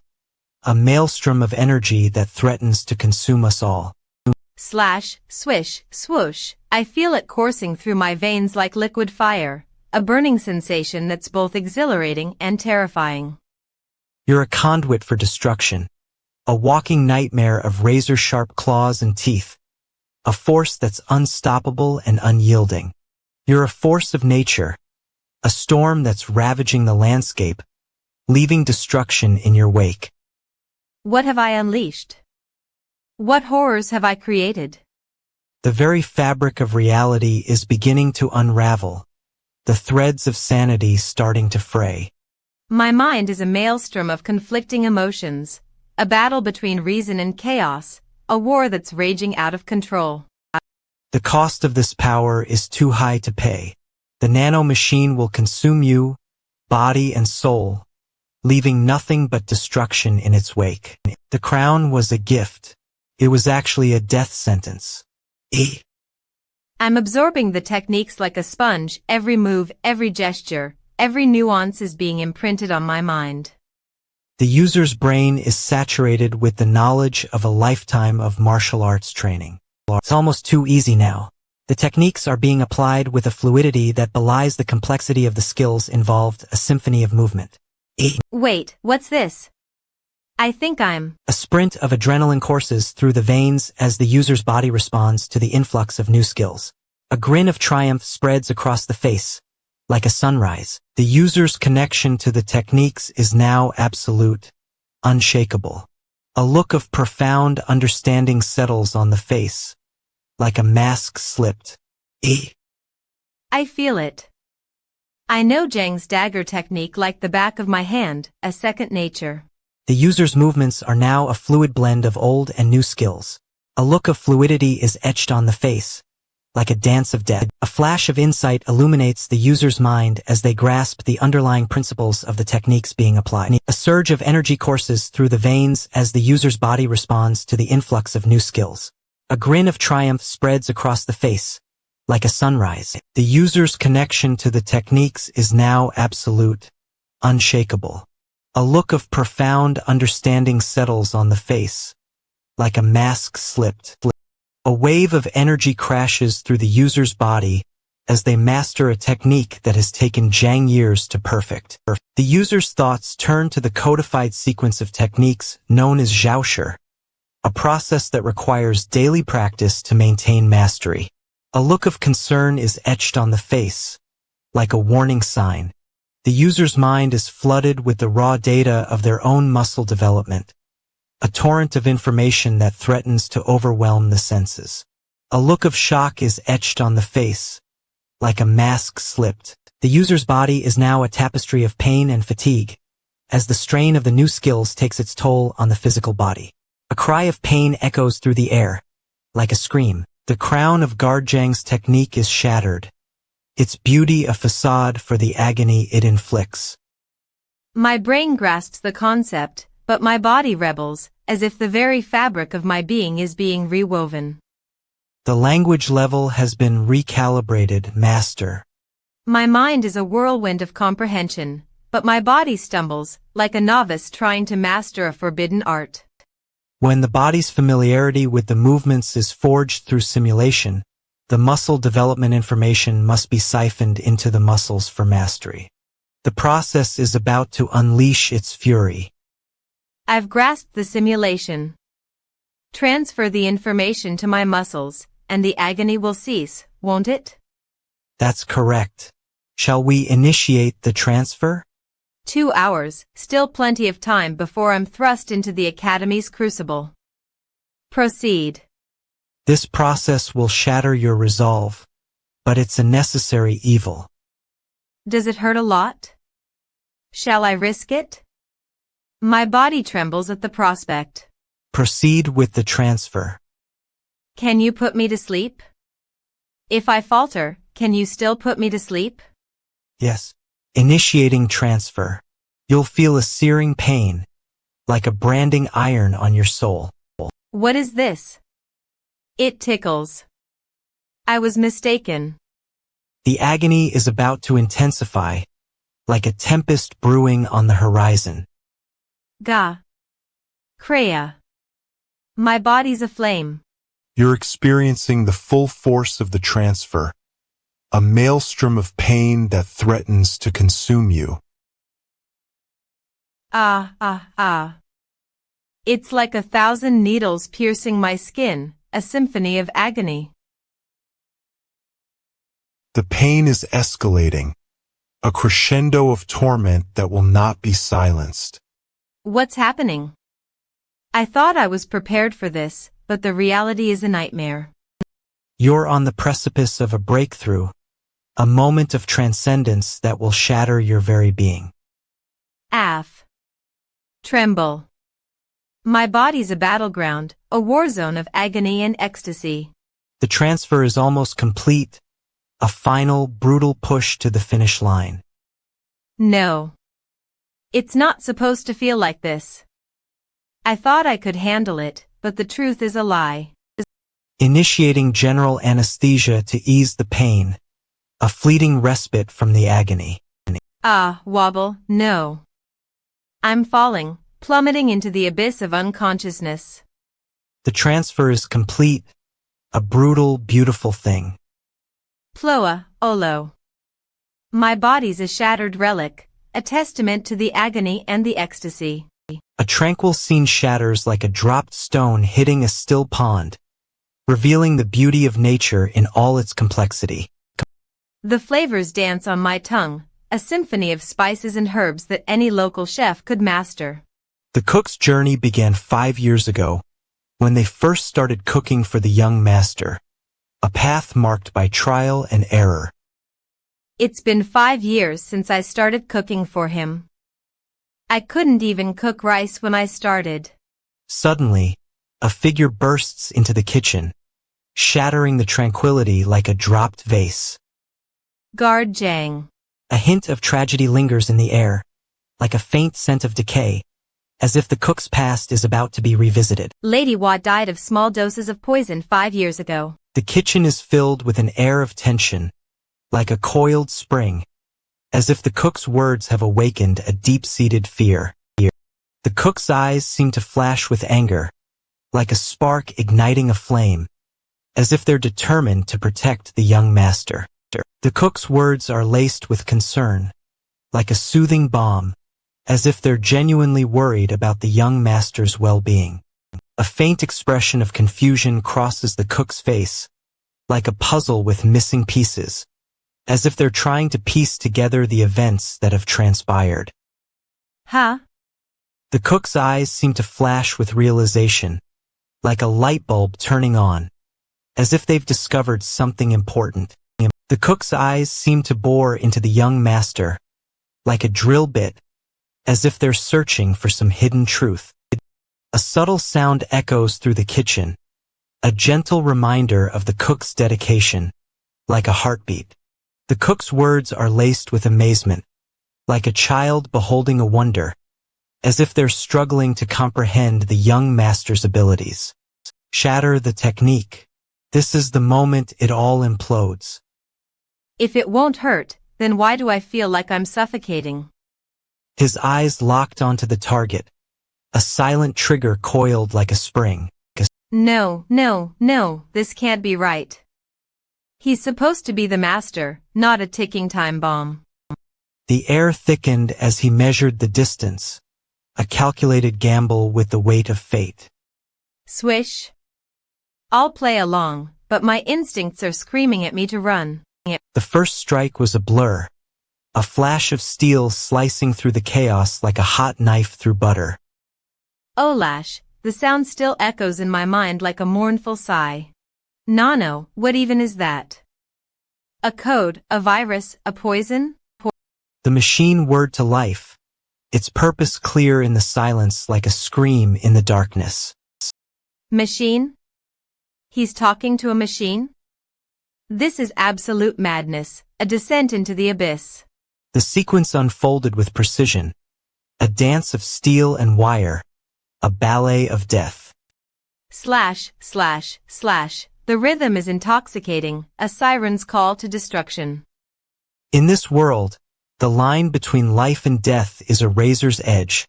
a maelstrom of energy that threatens to consume us all. Slash, swish, swoosh, I feel it coursing through my veins like liquid fire, a burning sensation that's both exhilarating and terrifying. You're a conduit for destruction, a walking nightmare of razor-sharp claws and teeth, a force that's unstoppable and unyielding. You're a force of nature, a storm that's ravaging the landscape, leaving destruction in your wake. What have I unleashed? What horrors have I created? The very fabric of reality is beginning to unravel, the threads of sanity starting to fray. My mind is a maelstrom of conflicting emotions, a battle between reason and chaos, a war that's raging out of control. The cost of this power is too high to pay. The Nano Machine will consume you, body and soul, leaving nothing but destruction in its wake. The crown was a gift. It was actually a death sentence. I'm absorbing the techniques like a sponge. Every move, every gesture, every nuance is being imprinted on my mind. The user's brain is saturated with the knowledge of a lifetime of martial arts training. It's almost too easy now. The techniques are being applied with a fluidity that belies the complexity of the skills involved, a symphony of movement. Wait, what's this? I think I'm... A sprint of adrenaline courses through the veins as the user's body responds to the influx of new skills. A grin of triumph spreads across the face, like a sunrise. The user's connection to the techniques is now absolute, unshakable. A look of profound understanding settles on the face, like a mask slipped. I feel it. I know Zhang's dagger technique like the back of my hand, a second nature. The user's movements are now a fluid blend of old and new skills. A look of fluidity is etched on the face, like a dance of death. A flash of insight illuminates the user's mind as they grasp the underlying principles of the techniques being applied. A surge of energy courses through the veins as the user's body responds to the influx of new skills. A grin of triumph spreads across the face, like a sunrise. The user's connection to the techniques is now absolute, unshakable. A look of profound understanding settles on the face, like a mask slipped. A wave of energy crashes through the user's body as they master a technique that has taken Zhang years to perfect. The user's thoughts turn to the codified sequence of techniques known as Zhaoshi, a process that requires daily practice to maintain mastery. A look of concern is etched on the face, like a warning sign. The user's mind is flooded with the raw data of their own muscle development, a torrent of information that threatens to overwhelm the senses. A look of shock is etched on the face, like a mask slipped. The user's body is now a tapestry of pain and fatigue, as the strain of the new skills takes its toll on the physical body. A cry of pain echoes through the air, like a scream. The crown of Zhang's technique is shattered, its beauty a facade for the agony it inflicts. My brain grasps the concept, but my body rebels, as if the very fabric of my being is being rewoven. The language level has been recalibrated, master. My mind is a whirlwind of comprehension, but my body stumbles, like a novice trying to master a forbidden art. When the body's familiarity with the movements is forged through simulation, the muscle development information must be siphoned into the muscles for mastery. The process is about to unleash its fury. I've grasped the simulation. Transfer the information to my muscles, and the agony will cease, won't it? That's correct. Shall we initiate the transfer? 2 hours, still plenty of time before I'm thrust into the Academy's crucible. Proceed. This process will shatter your resolve, but it's a necessary evil. Does it hurt a lot? Shall I risk it? My body trembles at the prospect. Proceed with the transfer. Can you put me to sleep? If I falter, can you still put me to sleep? Yes. Initiating transfer. You'll feel a searing pain, like a branding iron on your soul. What is this? It tickles. I was mistaken. The agony is about to intensify, like a tempest brewing on the horizon. Ga. Kreia. My body's aflame. You're experiencing the full force of the transfer, a maelstrom of pain that threatens to consume you. Ah. It's like 1,000 needles piercing my skin, a symphony of agony. The pain is escalating, a crescendo of torment that will not be silenced. What's happening? I thought I was prepared for this, but the reality is a nightmare. You're on the precipice of a breakthrough, a moment of transcendence that will shatter your very being. Tremble. My body's a battleground, a war zone of agony and ecstasy. The transfer is almost complete, a final, brutal push to the finish line. No. It's not supposed to feel like this. I thought I could handle it, but the truth is a lie. Initiating general anesthesia to ease the pain, a fleeting respite from the agony. Wobble, no. I'm falling, plummeting into the abyss of unconsciousness. The transfer is complete, a brutal, beautiful thing. Ploa, Olo. My body's a shattered relic, a testament to the agony and the ecstasy. A tranquil scene shatters like a dropped stone hitting a still pond, revealing the beauty of nature in all its complexity. The flavors dance on my tongue, a symphony of spices and herbs that any local chef could master. The cook's journey began 5 years ago, when they first started cooking for the young master, a path marked by trial and error. It's been 5 years since I started cooking for him. I couldn't even cook rice when I started. Suddenly, a figure bursts into the kitchen, shattering the tranquility like a dropped vase. Guard Jang. A hint of tragedy lingers in the air, like a faint scent of decay, as if the cook's past is about to be revisited. Lady Wa died of small doses of poison 5 years ago. The kitchen is filled with an air of tension, like a coiled spring, as if the cook's words have awakened a deep-seated fear. The cook's eyes seem to flash with anger, like a spark igniting a flame, as if they're determined to protect the young master. The cook's words are laced with concern, like a soothing balm, as if they're genuinely worried about the young master's well-being. A faint expression of confusion crosses the cook's face, like a puzzle with missing pieces, as if they're trying to piece together the events that have transpired. Huh? The cook's eyes seem to flash with realization, like a light bulb turning on, as if they've discovered something important. The cook's eyes seem to bore into the young master, like a drill bit, as if they're searching for some hidden truth. A subtle sound echoes through the kitchen, a gentle reminder of the cook's dedication, like a heartbeat. The cook's words are laced with amazement, like a child beholding a wonder, as if they're struggling to comprehend the young master's abilities. Shatter the technique. This is the moment it all implodes. If it won't hurt, then why do I feel like I'm suffocating? His eyes locked onto the target, a silent trigger coiled like a spring. No, no, no, this can't be right. He's supposed to be the master, not a ticking time bomb. The air thickened as he measured the distance, a calculated gamble with the weight of fate. Swish. I'll play along, but my instincts are screaming at me to run. The first strike was a blur, a flash of steel slicing through the chaos like a hot knife through butter. Olash, the sound still echoes in my mind like a mournful sigh. Nano, what even is that? A code, a virus, a poison? The machine whirred to life, its purpose clear in the silence like a scream in the darkness. Machine? He's talking to a machine? This is absolute madness, a descent into the abyss. The sequence unfolded with precision, a dance of steel and wire, a ballet of death. Slash, slash, slash. The rhythm is intoxicating, a siren's call to destruction. In this world, the line between life and death is a razor's edge,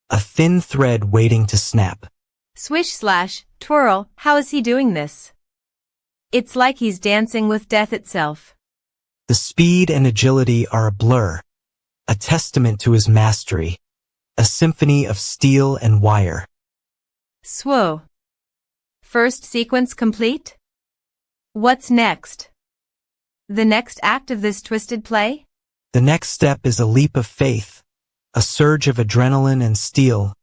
a thin thread waiting to snap. Swish slash, twirl, how is he doing this? It's like he's dancing with death itself. The speed and agility are a blur, a testament to his mastery, a symphony of steel and wire. Swo. First sequence complete? What's next? The next act of this twisted play? The next step is a leap of faith, a surge of adrenaline and steel,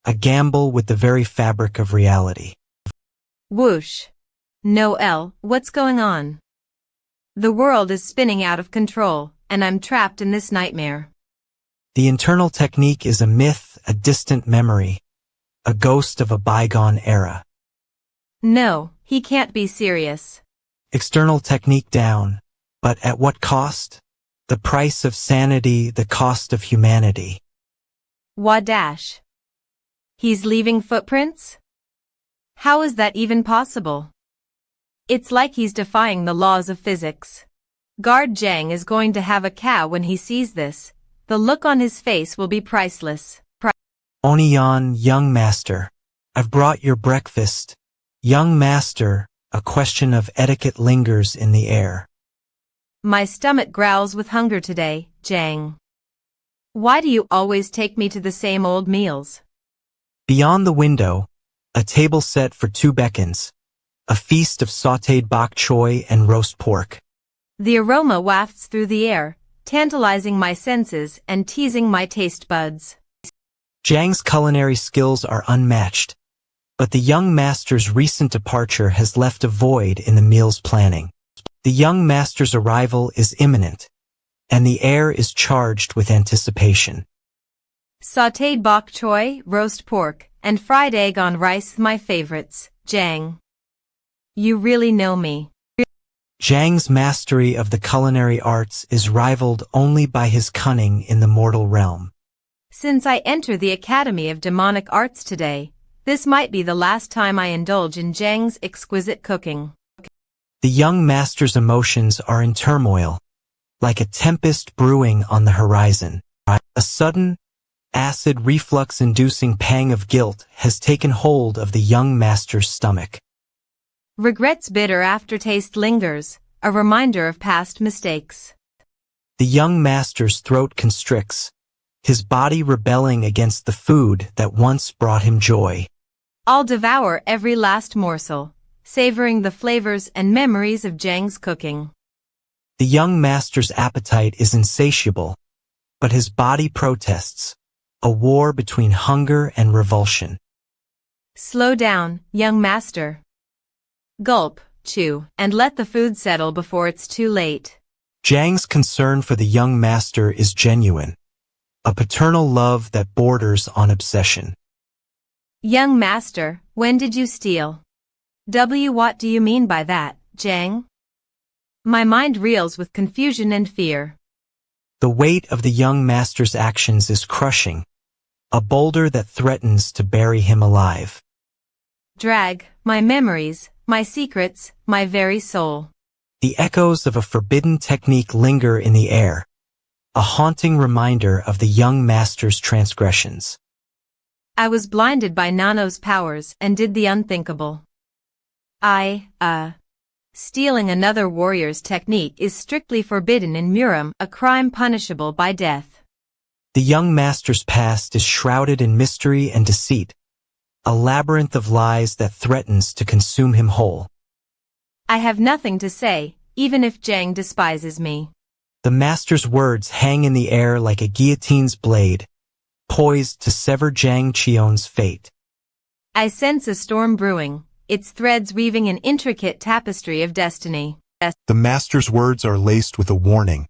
a gamble with the very fabric of reality. Whoosh. Noel, what's going on? The world is spinning out of control, and I'm trapped in this nightmare. The internal technique is a myth, a distant memory, a ghost of a bygone era. No, he can't be serious. External technique down, but at what cost? The price of sanity, the cost of humanity. Wadash. He's leaving footprints? How is that even possible? It's like he's defying the laws of physics. Guard Jang is going to have a cow when he sees this. The look on his face will be priceless. Onion, young master, I've brought your breakfast. Young master, a question of etiquette lingers in the air. My stomach growls with hunger today, Jang. Why do you always take me to the same old meals? Beyond the window, a table set for two beckons, a feast of sautéed bok choy and roast pork. The aroma wafts through the air, tantalizing my senses and teasing my taste buds. Jang's culinary skills are unmatched, but the young master's recent departure has left a void in the meal's planning. The young master's arrival is imminent, and the air is charged with anticipation. Sautéed bok choy, roast pork, and fried egg on rice my favorites, Jang. You really know me. Jang's mastery of the culinary arts is rivaled only by his cunning in the mortal realm. Since I enter the Academy of Demonic Arts today, this might be the last time I indulge in Jang's exquisite cooking. The young master's emotions are in turmoil, like a tempest brewing on the horizon. A sudden, acid reflux-inducing pang of guilt has taken hold of the young master's stomach. Regret's bitter aftertaste lingers, a reminder of past mistakes. The young master's throat constricts, his body rebelling against the food that once brought him joy. I'll devour every last morsel, savoring the flavors and memories of Jang's cooking. The young master's appetite is insatiable, but his body protests, a war between hunger and revulsion. Slow down, young master. Gulp, chew, and let the food settle before it's too late. Jang's concern for the young master is genuine, a paternal love that borders on obsession. Young master, when did you steal? What do you mean by that, Jang? My mind reels with confusion and fear. The weight of the young master's actions is crushing, a boulder that threatens to bury him alive. Drag, my memories, my secrets, my very soul. The echoes of a forbidden technique linger in the air, a haunting reminder of the young master's transgressions. I was blinded by Nano's powers and did the unthinkable. Stealing another warrior's technique is strictly forbidden in Muram, a crime punishable by death. The young master's past is shrouded in mystery and deceit, a labyrinth of lies that threatens to consume him whole. I have nothing to say, even if Jang despises me. The master's words hang in the air like a guillotine's blade, poised to sever Jang Cheon's fate. I sense a storm brewing, its threads weaving an intricate tapestry of destiny. The master's words are laced with a warning,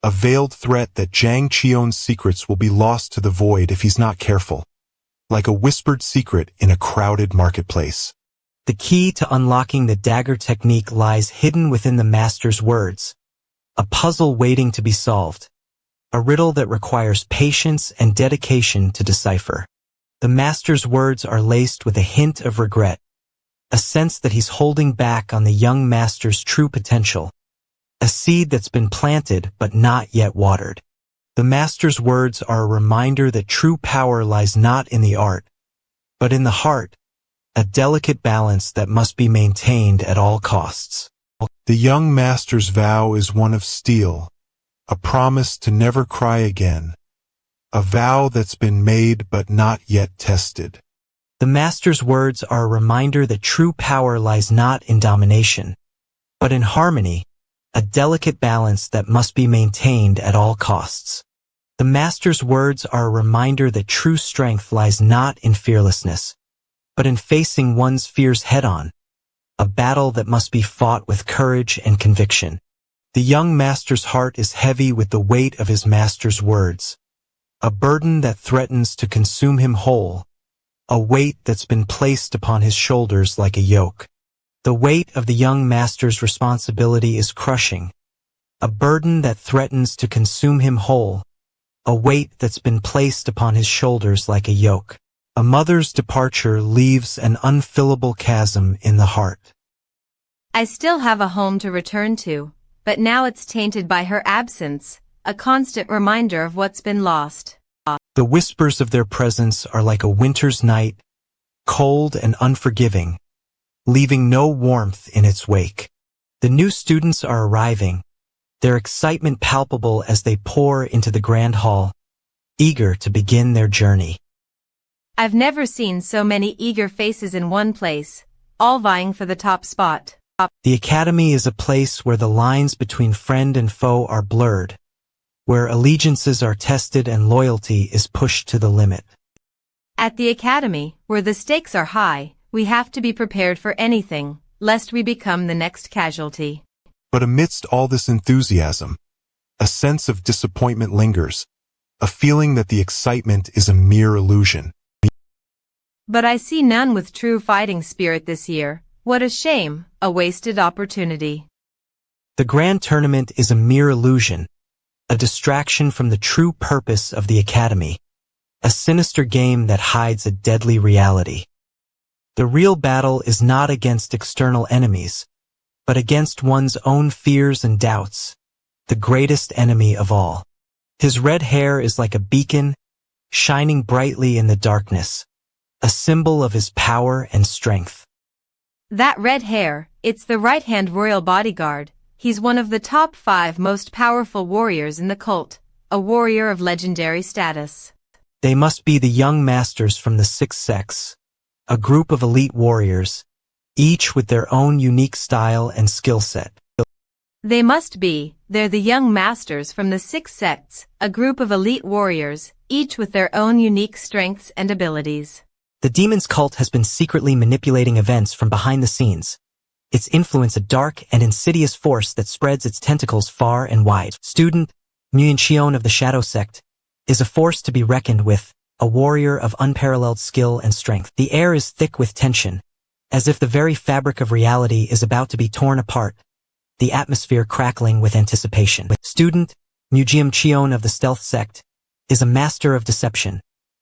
a veiled threat that Jang Cheon's secrets will be lost to the void if he's not careful, like a whispered secret in a crowded marketplace. The key to unlocking the dagger technique lies hidden within the master's words, a puzzle waiting to be solved, a riddle that requires patience and dedication to decipher. The master's words are laced with a hint of regret, a sense that he's holding back on the young master's true potential, a seed that's been planted but not yet watered. The master's words are a reminder that true power lies not in the art, but in the heart, a delicate balance that must be maintained at all costs. The young master's vow is one of steel, a promise to never cry again, a vow that's been made but not yet tested. The master's words are a reminder that true power lies not in domination, but in harmony, a delicate balance that must be maintained at all costs. The master's words are a reminder that true strength lies not in fearlessness, but in facing one's fears head-on, a battle that must be fought with courage and conviction. The young master's heart is heavy with the weight of his master's words, a burden that threatens to consume him whole, a weight that's been placed upon his shoulders like a yoke. The weight of the young master's responsibility is crushing, a burden that threatens to consume him whole, a weight that's been placed upon his shoulders like a yoke. A mother's departure leaves an unfillable chasm in the heart. I still have a home to return to, but now it's tainted by her absence, a constant reminder of what's been lost. The whispers of their presence are like a winter's night, cold and unforgiving, leaving no warmth in its wake. The new students are arriving, their excitement palpable as they pour into the grand hall, eager to begin their journey. I've never seen so many eager faces in one place, all vying for the top spot. The academy is a place where the lines between friend and foe are blurred, where allegiances are tested and loyalty is pushed to the limit. At the academy, where the stakes are high, we have to be prepared for anything, lest we become the next casualty. But amidst all this enthusiasm, a sense of disappointment lingers, a feeling that the excitement is a mere illusion. But I see none with true fighting spirit this year. What a shame, a wasted opportunity. The grand tournament is a mere illusion, a distraction from the true purpose of the academy, a sinister game that hides a deadly reality. The real battle is not against external enemies, but against one's own fears and doubts, the greatest enemy of all. His red hair is like a beacon, shining brightly in the darkness, a symbol of his power and strength. That red hair, it's the right-hand royal bodyguard. He's one of the top 5 most powerful warriors in the cult, a warrior of legendary status. They must be the young masters from the Sixth Sex, a group of elite warriors, each with their own unique style and skill set. They're the young masters from the Six Sects, a group of elite warriors, each with their own unique strengths and abilities. The demon's cult has been secretly manipulating events from behind the scenes. Its influence a dark and insidious force that spreads its tentacles far and wide. Student Nguyen Cheon of the Shadow Sect is a force to be reckoned with, a warrior of unparalleled skill and strength. The air is thick with tension, as if the very fabric of reality is about to be torn apart, the atmosphere crackling with anticipation. Student Nguyen Cheon of the Stealth Sect is a master of deception,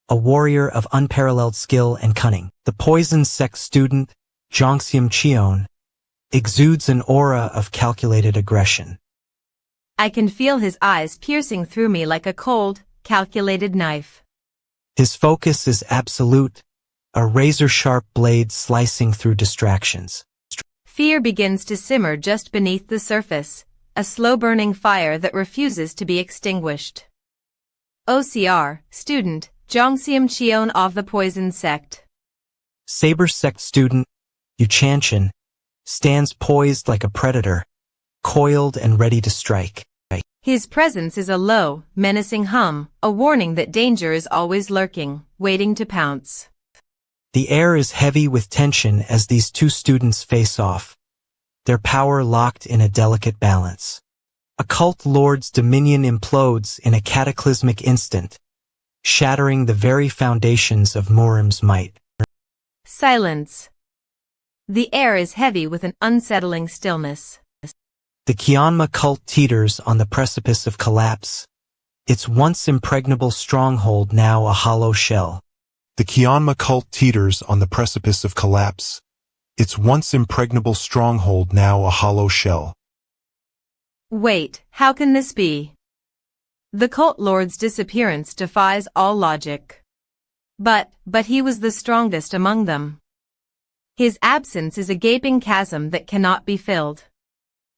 a warrior of unparalleled skill and cunning. The Poison Sect student, Jongseum Cheon, exudes an aura of calculated aggression. I can feel his eyes piercing through me like a cold, calculated knife. His focus is absolute, a razor-sharp blade slicing through distractions. Fear begins to simmer just beneath the surface, a slow-burning fire that refuses to be extinguished. OCR, student, Jongseum Cheon of the Poison Sect. Saber Sect student, Yu Chanchin, stands poised like a predator, coiled and ready to strike. His presence is a low, menacing hum, a warning that danger is always lurking, waiting to pounce. The air is heavy with tension as these two students face off, their power locked in a delicate balance. A cult lord's dominion implodes in a cataclysmic instant, shattering the very foundations of Murim's might. Silence. The air is heavy with an unsettling stillness. The Kyanma cult teeters on the precipice of collapse, its once impregnable stronghold now a hollow shell. The Kyanma cult teeters on the precipice of collapse, its once impregnable stronghold now a hollow shell. Wait, how can this be? The cult lord's disappearance defies all logic. But he was the strongest among them. His absence is a gaping chasm that cannot be filled.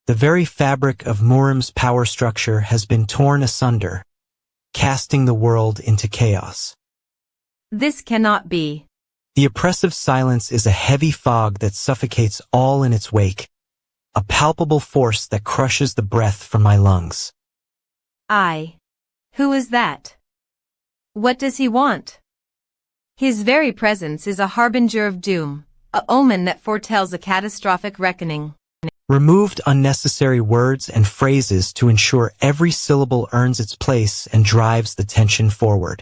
The very fabric of Murim's power structure has been torn asunder, casting the world into chaos. This cannot be. The oppressive silence is a heavy fog that suffocates all in its wake, a palpable force that crushes the breath from my lungs. Who is that? What does he want? His very presence is a harbinger of doom, a omen that foretells a catastrophic reckoning. Removed unnecessary words and phrases to ensure every syllable earns its place and drives the tension forward.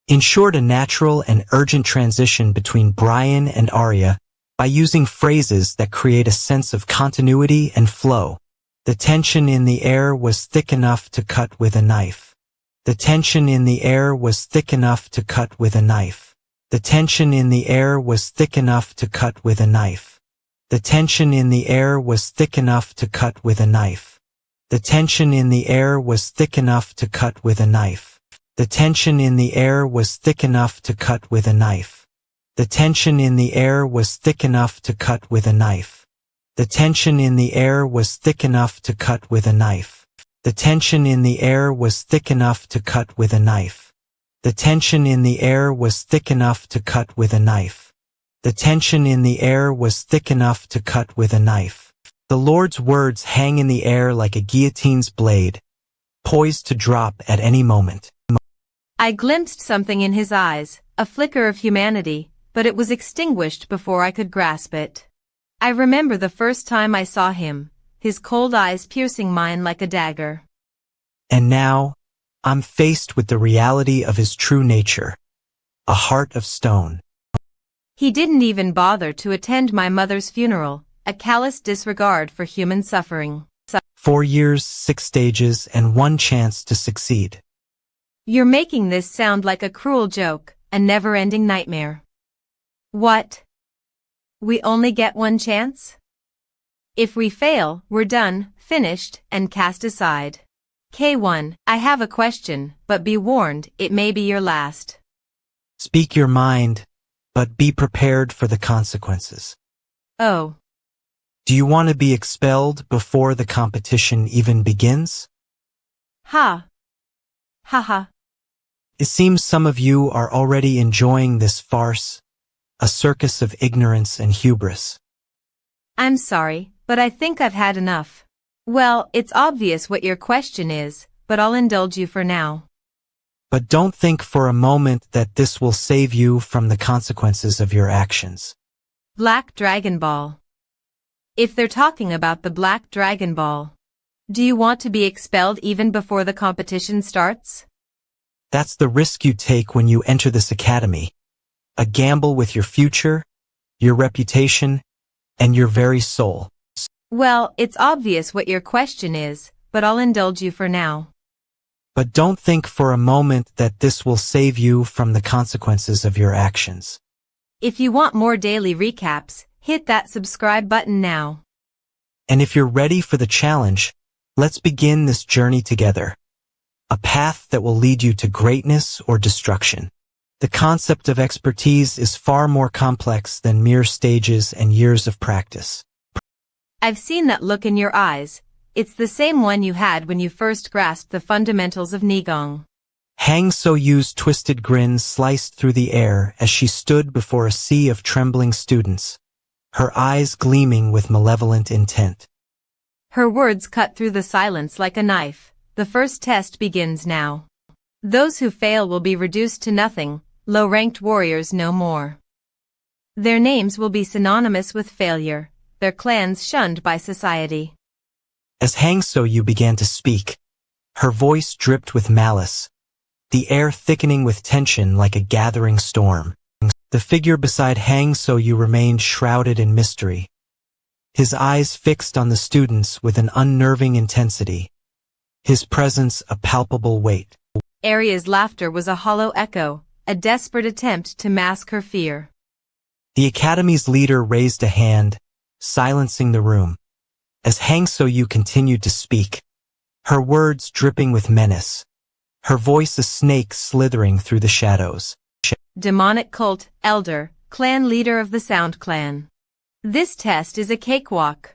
Ensured a natural and urgent transition between Brian and Arya by using phrases that create a sense of continuity and flow. The tension in the air was thick enough to cut with a knife. The tension in the air was thick enough to cut with a knife. The tension in the air was thick enough to cut with a knife. The tension in the air was thick enough to cut with a knife. The tension in the air was thick enough to cut with a knife. The tension in the air was thick enough to cut with a knife. The tension in the air was thick enough to cut with a knife. The tension in the air was thick enough to cut with a knife. The tension in the air was thick enough to cut with a knife. The tension in the air was thick enough to cut with a knife. The tension in the air was thick enough to cut with a knife. The Lord's words hang in the air like a guillotine's blade, poised to drop at any moment. I glimpsed something in his eyes, a flicker of humanity, but it was extinguished before I could grasp it. I remember the first time I saw him, his cold eyes piercing mine like a dagger. And now, I'm faced with the reality of his true nature, a heart of stone. He didn't even bother to attend my mother's funeral, a callous disregard for human suffering. 4 years, 6 stages, and 1 chance to succeed. You're making this sound like a cruel joke, a never-ending nightmare. What? We only get 1 chance? If we fail, we're done, finished, and cast aside. K1, I have a question, but be warned, it may be your last. Speak your mind, but be prepared for the consequences. Oh. Do you want to be expelled before the competition even begins? Ha. Ha ha. It seems some of you are already enjoying this farce, a circus of ignorance and hubris. I'm sorry, but I think I've had enough. Well, it's obvious what your question is, but I'll indulge you for now. But don't think for a moment that this will save you from the consequences of your actions. Black Dragon Ball. If they're talking about the Black Dragon Ball, do you want to be expelled even before the competition starts? That's the risk you take when you enter this academy. A gamble with your future, your reputation, and your very soul. Well, it's obvious what your question is, but I'll indulge you for now. But don't think for a moment that this will save you from the consequences of your actions. If you want more daily recaps, hit that subscribe button now. And if you're ready for the challenge, let's begin this journey together. A path that will lead you to greatness or destruction. The concept of expertise is far more complex than mere stages and years of practice. I've seen that look in your eyes. It's the same one you had when you first grasped the fundamentals of Nigong. Hang So-yu's twisted grin sliced through the air as she stood before a sea of trembling students, her eyes gleaming with malevolent intent. Her words cut through the silence like a knife. The first test begins now. Those who fail will be reduced to nothing, low-ranked warriors no more. Their names will be synonymous with failure, their clans shunned by society. As Hang So-yu began to speak, her voice dripped with malice, the air thickening with tension like a gathering storm. The figure beside Hang So-yu remained shrouded in mystery, his eyes fixed on the students with an unnerving intensity, his presence a palpable weight. Aria's laughter was a hollow echo, a desperate attempt to mask her fear. The academy's leader raised a hand, silencing the room. As Hang So-yu continued to speak, her words dripping with menace, her voice a snake slithering through the shadows. Demonic cult, elder, clan leader of the Sound Clan. This test is a cakewalk.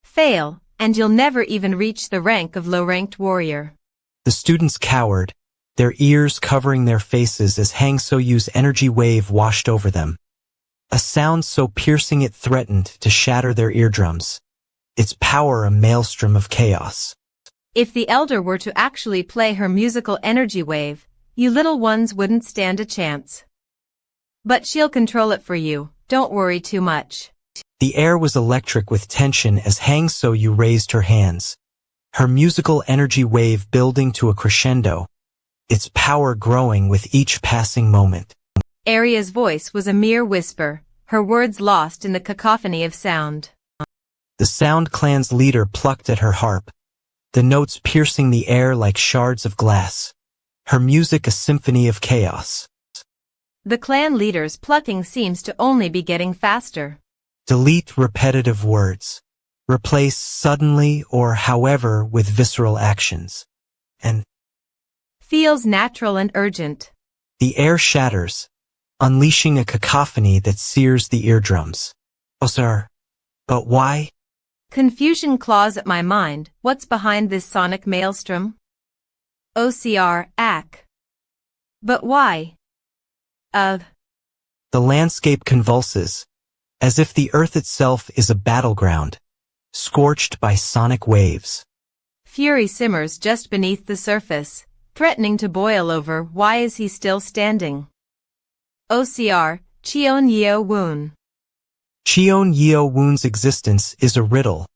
Fail, and you'll never even reach the rank of low-ranked warrior. The students cowered, their ears covering their faces as Hang So-yu's energy wave washed over them. A sound so piercing it threatened to shatter their eardrums, its power a maelstrom of chaos. If the elder were to actually play her musical energy wave, you little ones wouldn't stand a chance. But she'll control it for you, don't worry too much. The air was electric with tension as Hang So-yu raised her hands, her musical energy wave building to a crescendo, its power growing with each passing moment. Aria's voice was a mere whisper, her words lost in the cacophony of sound. The Sound Clan's leader plucked at her harp, the notes piercing the air like shards of glass, her music a symphony of chaos. The clan leader's plucking seems to only be getting faster. Delete repetitive words. Replace suddenly or however with visceral actions. And Feels natural and urgent. the air shatters, unleashing a cacophony that sears the eardrums. Oh, sir. But why? Confusion claws at my mind. What's behind this sonic maelstrom? OCR, AC. But why? The landscape convulses, as if the earth itself is a battleground, scorched by sonic waves. Fury simmers just beneath the surface, threatening to boil over. Why is he still standing? OCR, Cheon Yeo Woon. Cheon Yeo Woon's existence is a riddle,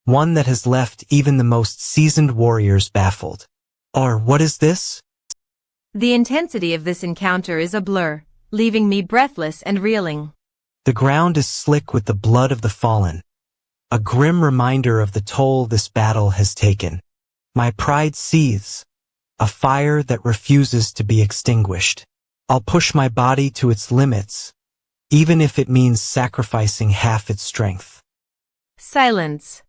one that has left even the most seasoned warriors baffled. Or what is this? The intensity of this encounter is a blur, leaving me breathless and reeling. The ground is slick with the blood of the fallen, a grim reminder of the toll this battle has taken. My pride seethes, a fire that refuses to be extinguished. I'll push my body to its limits, even if it means sacrificing half its strength. Silence.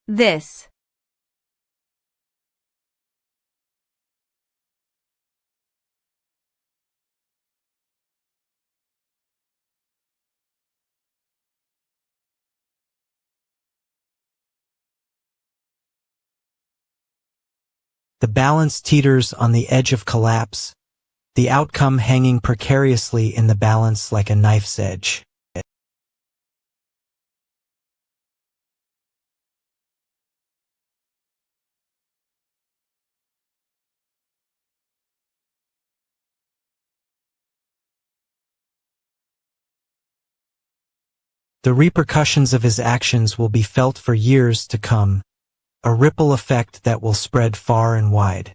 This. The balance teeters on the edge of collapse, the outcome hanging precariously in the balance like a knife's edge. The repercussions of his actions will be felt for years to come, a ripple effect that will spread far and wide.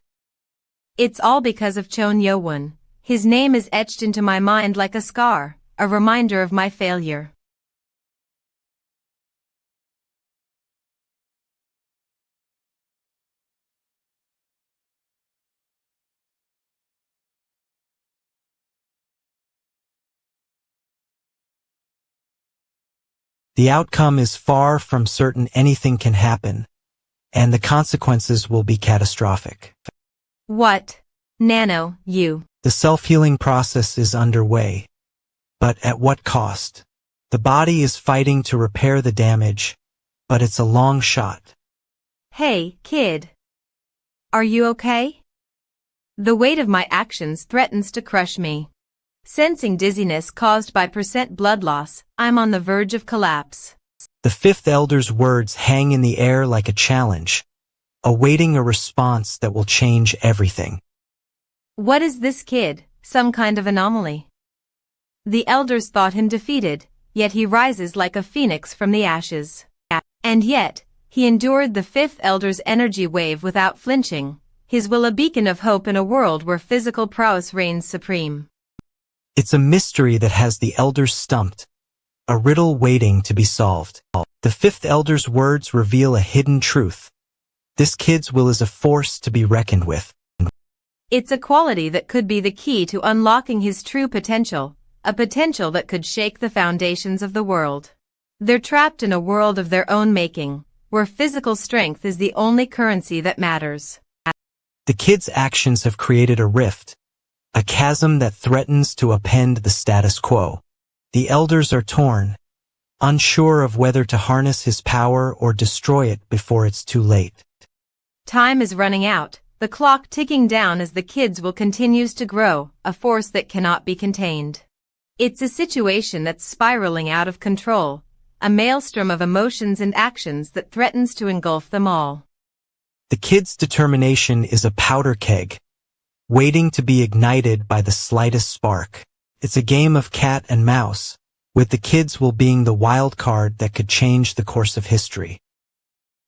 It's all because of Cheon Yeo Woon. His name is etched into my mind like a scar, a reminder of my failure. The outcome is far from certain. Anything can happen, and the consequences will be catastrophic. What? Nano, you. The self-healing process is underway, but at what cost? The body is fighting to repair the damage, but it's a long shot. Hey, kid. Are you okay? The weight of my actions threatens to crush me. Sensing dizziness caused by blood loss, I'm on the verge of collapse. The fifth elder's words hang in the air like a challenge, awaiting a response that will change everything. What is this kid, some kind of anomaly? The elders thought him defeated, yet he rises like a phoenix from the ashes. And yet, he endured the fifth elder's energy wave without flinching, his will a beacon of hope in a world where physical prowess reigns supreme. It's a mystery that has the elders stumped, a riddle waiting to be solved. The fifth elder's words reveal a hidden truth. This kid's will is a force to be reckoned with. It's a quality that could be the key to unlocking his true potential, a potential that could shake the foundations of the world. They're trapped in a world of their own making, where physical strength is the only currency that matters. The kid's actions have created a rift, a chasm that threatens to upend the status quo. The elders are torn, unsure of whether to harness his power or destroy it before it's too late. Time is running out, the clock ticking down as the kid's will continues to grow, a force that cannot be contained. It's a situation that's spiraling out of control, a maelstrom of emotions and actions that threatens to engulf them all. The kid's determination is a powder keg, waiting to be ignited by the slightest spark. It's a game of cat and mouse, with the kid's will being the wild card that could change the course of history.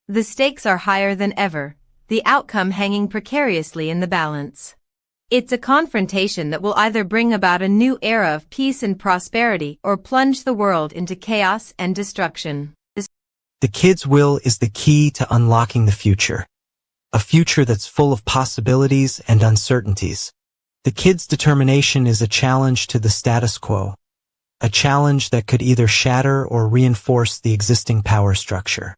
The stakes are higher than ever, the outcome hanging precariously in the balance. It's a confrontation that will either bring about a new era of peace and prosperity or plunge the world into chaos and destruction. The kid's will is the key to unlocking the future, a future that's full of possibilities and uncertainties. The kid's determination is a challenge to the status quo, a challenge that could either shatter or reinforce the existing power structure.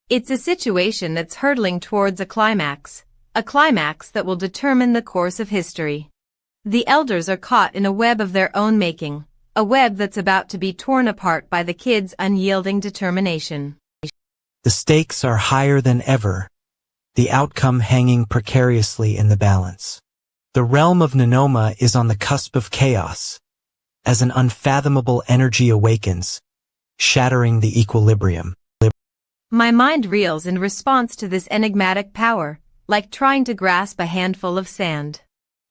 It's a situation that's hurtling towards a climax that will determine the course of history. The elders are caught in a web of their own making, a web that's about to be torn apart by the kid's unyielding determination. The stakes are higher than ever, the outcome hanging precariously in the balance. The realm of Nanoma is on the cusp of chaos, as an unfathomable energy awakens, shattering the equilibrium. My mind reels in response to this enigmatic power, like trying to grasp a handful of sand.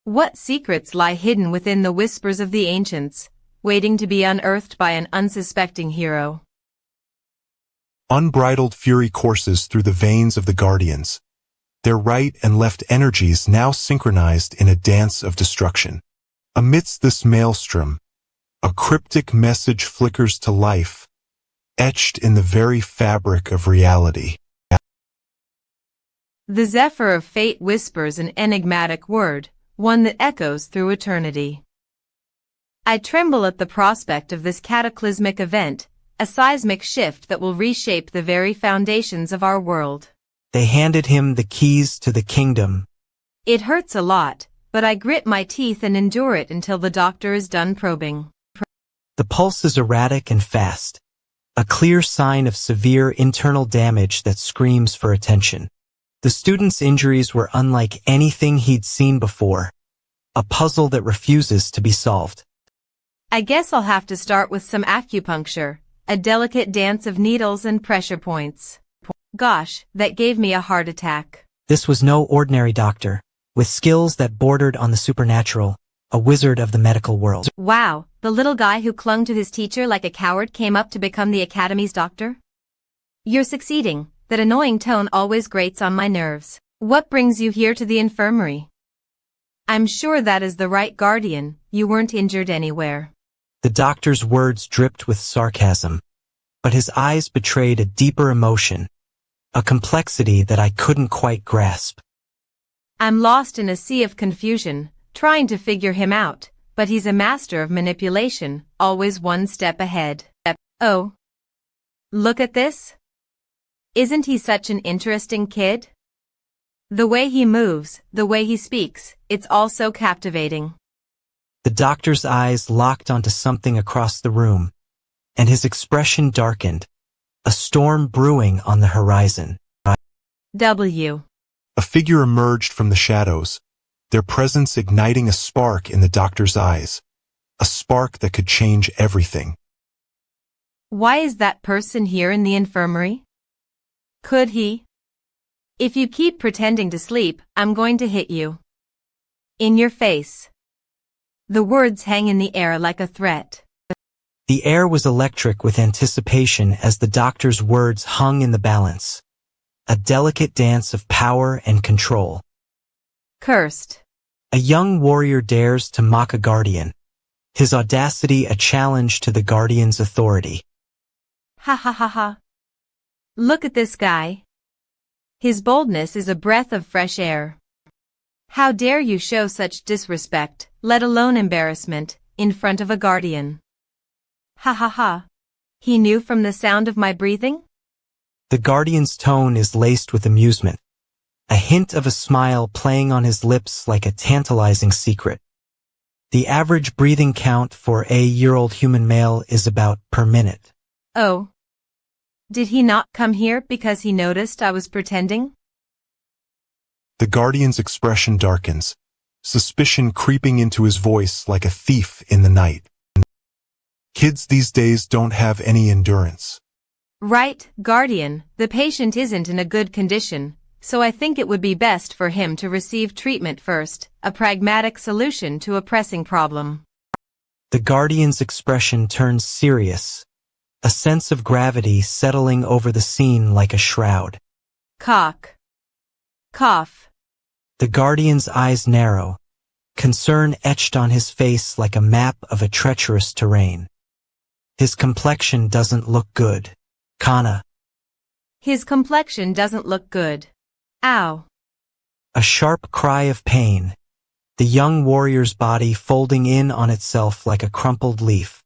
What secrets lie hidden within the whispers of the ancients, waiting to be unearthed by an unsuspecting hero? Unbridled fury courses through the veins of the Guardians, their right and left energies now synchronized in a dance of destruction. Amidst this maelstrom, a cryptic message flickers to life, etched in the very fabric of reality. The zephyr of fate whispers an enigmatic word, one that echoes through eternity. I tremble at the prospect of this cataclysmic event, a seismic shift that will reshape the very foundations of our world. They handed him the keys to the kingdom. It hurts a lot, but I grit my teeth and endure it until the doctor is done probing. The pulse is erratic and fast, a clear sign of severe internal damage that screams for attention. The student's injuries were unlike anything he'd seen before, a puzzle that refuses to be solved. I guess I'll have to start with some acupuncture, a delicate dance of needles and pressure points. Gosh, that gave me a heart attack. This was no ordinary doctor, with skills that bordered on the supernatural, a wizard of the medical world. Wow, the little guy who clung to his teacher like a coward came up to become the academy's doctor? You're succeeding. That annoying tone always grates on my nerves. What brings you here to the infirmary? I'm sure that is the right guardian, you weren't injured anywhere. The doctor's words dripped with sarcasm, but his eyes betrayed a deeper emotion, a complexity that I couldn't quite grasp. I'm lost in a sea of confusion, trying to figure him out, but he's a master of manipulation, always one step ahead. Oh. Look at this. Isn't he such an interesting kid? The way he moves, the way he speaks, it's all so captivating. The doctor's eyes locked onto something across the room, and his expression darkened, a storm brewing on the horizon. W. A figure emerged from the shadows, their presence igniting a spark in the doctor's eyes, a spark that could change everything. Why is that person here in the infirmary? Could he? If you keep pretending to sleep, I'm going to hit you. In your face. The words hang in the air like a threat. The air was electric with anticipation as the doctor's words hung in the balance, a delicate dance of power and control. Cursed. A young warrior dares to mock a guardian, his audacity a challenge to the guardian's authority. Ha ha ha ha. Look at this guy. His boldness is a breath of fresh air. How dare you show such disrespect, let alone embarrassment, in front of a guardian? Ha ha ha. He knew from the sound of my breathing? The guardian's tone is laced with amusement, a hint of a smile playing on his lips like a tantalizing secret. The average breathing count for a year-old human male is about per minute. Oh. Did he not come here because he noticed I was pretending? The guardian's expression darkens, suspicion creeping into his voice like a thief in the night. Kids these days don't have any endurance. Right, guardian, the patient isn't in a good condition, so I think it would be best for him to receive treatment first, a pragmatic solution to a pressing problem. The guardian's expression turns serious, a sense of gravity settling over the scene like a shroud. Cock. Cough. The guardian's eyes narrow, concern etched on his face like a map of a treacherous terrain. His complexion doesn't look good. Kana. His complexion doesn't look good. Ow. A sharp cry of pain, the young warrior's body folding in on itself like a crumpled leaf.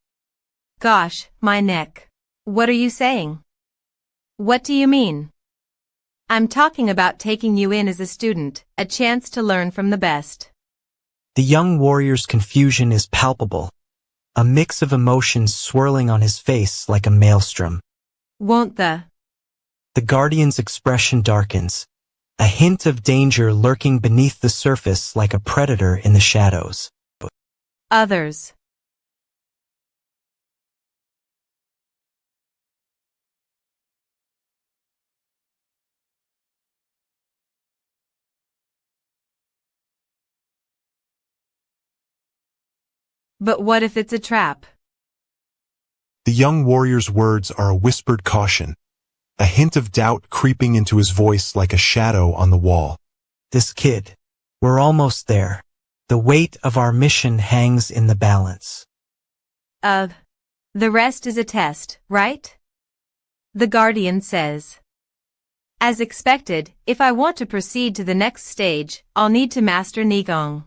Gosh, my neck. What are you saying? What do you mean? I'm talking about taking you in as a student, a chance to learn from the best. The young warrior's confusion is palpable, a mix of emotions swirling on his face like a maelstrom. Won't the guardian's expression darkens, a hint of danger lurking beneath the surface like a predator in the shadows. others But what if it's a trap? The young warrior's words are a whispered caution, a hint of doubt creeping into his voice like a shadow on the wall. This kid. We're almost there. The weight of our mission hangs in the balance. The rest is a test, right? The Guardian says. As expected, if I want to proceed to the next stage, I'll need to master Nigong.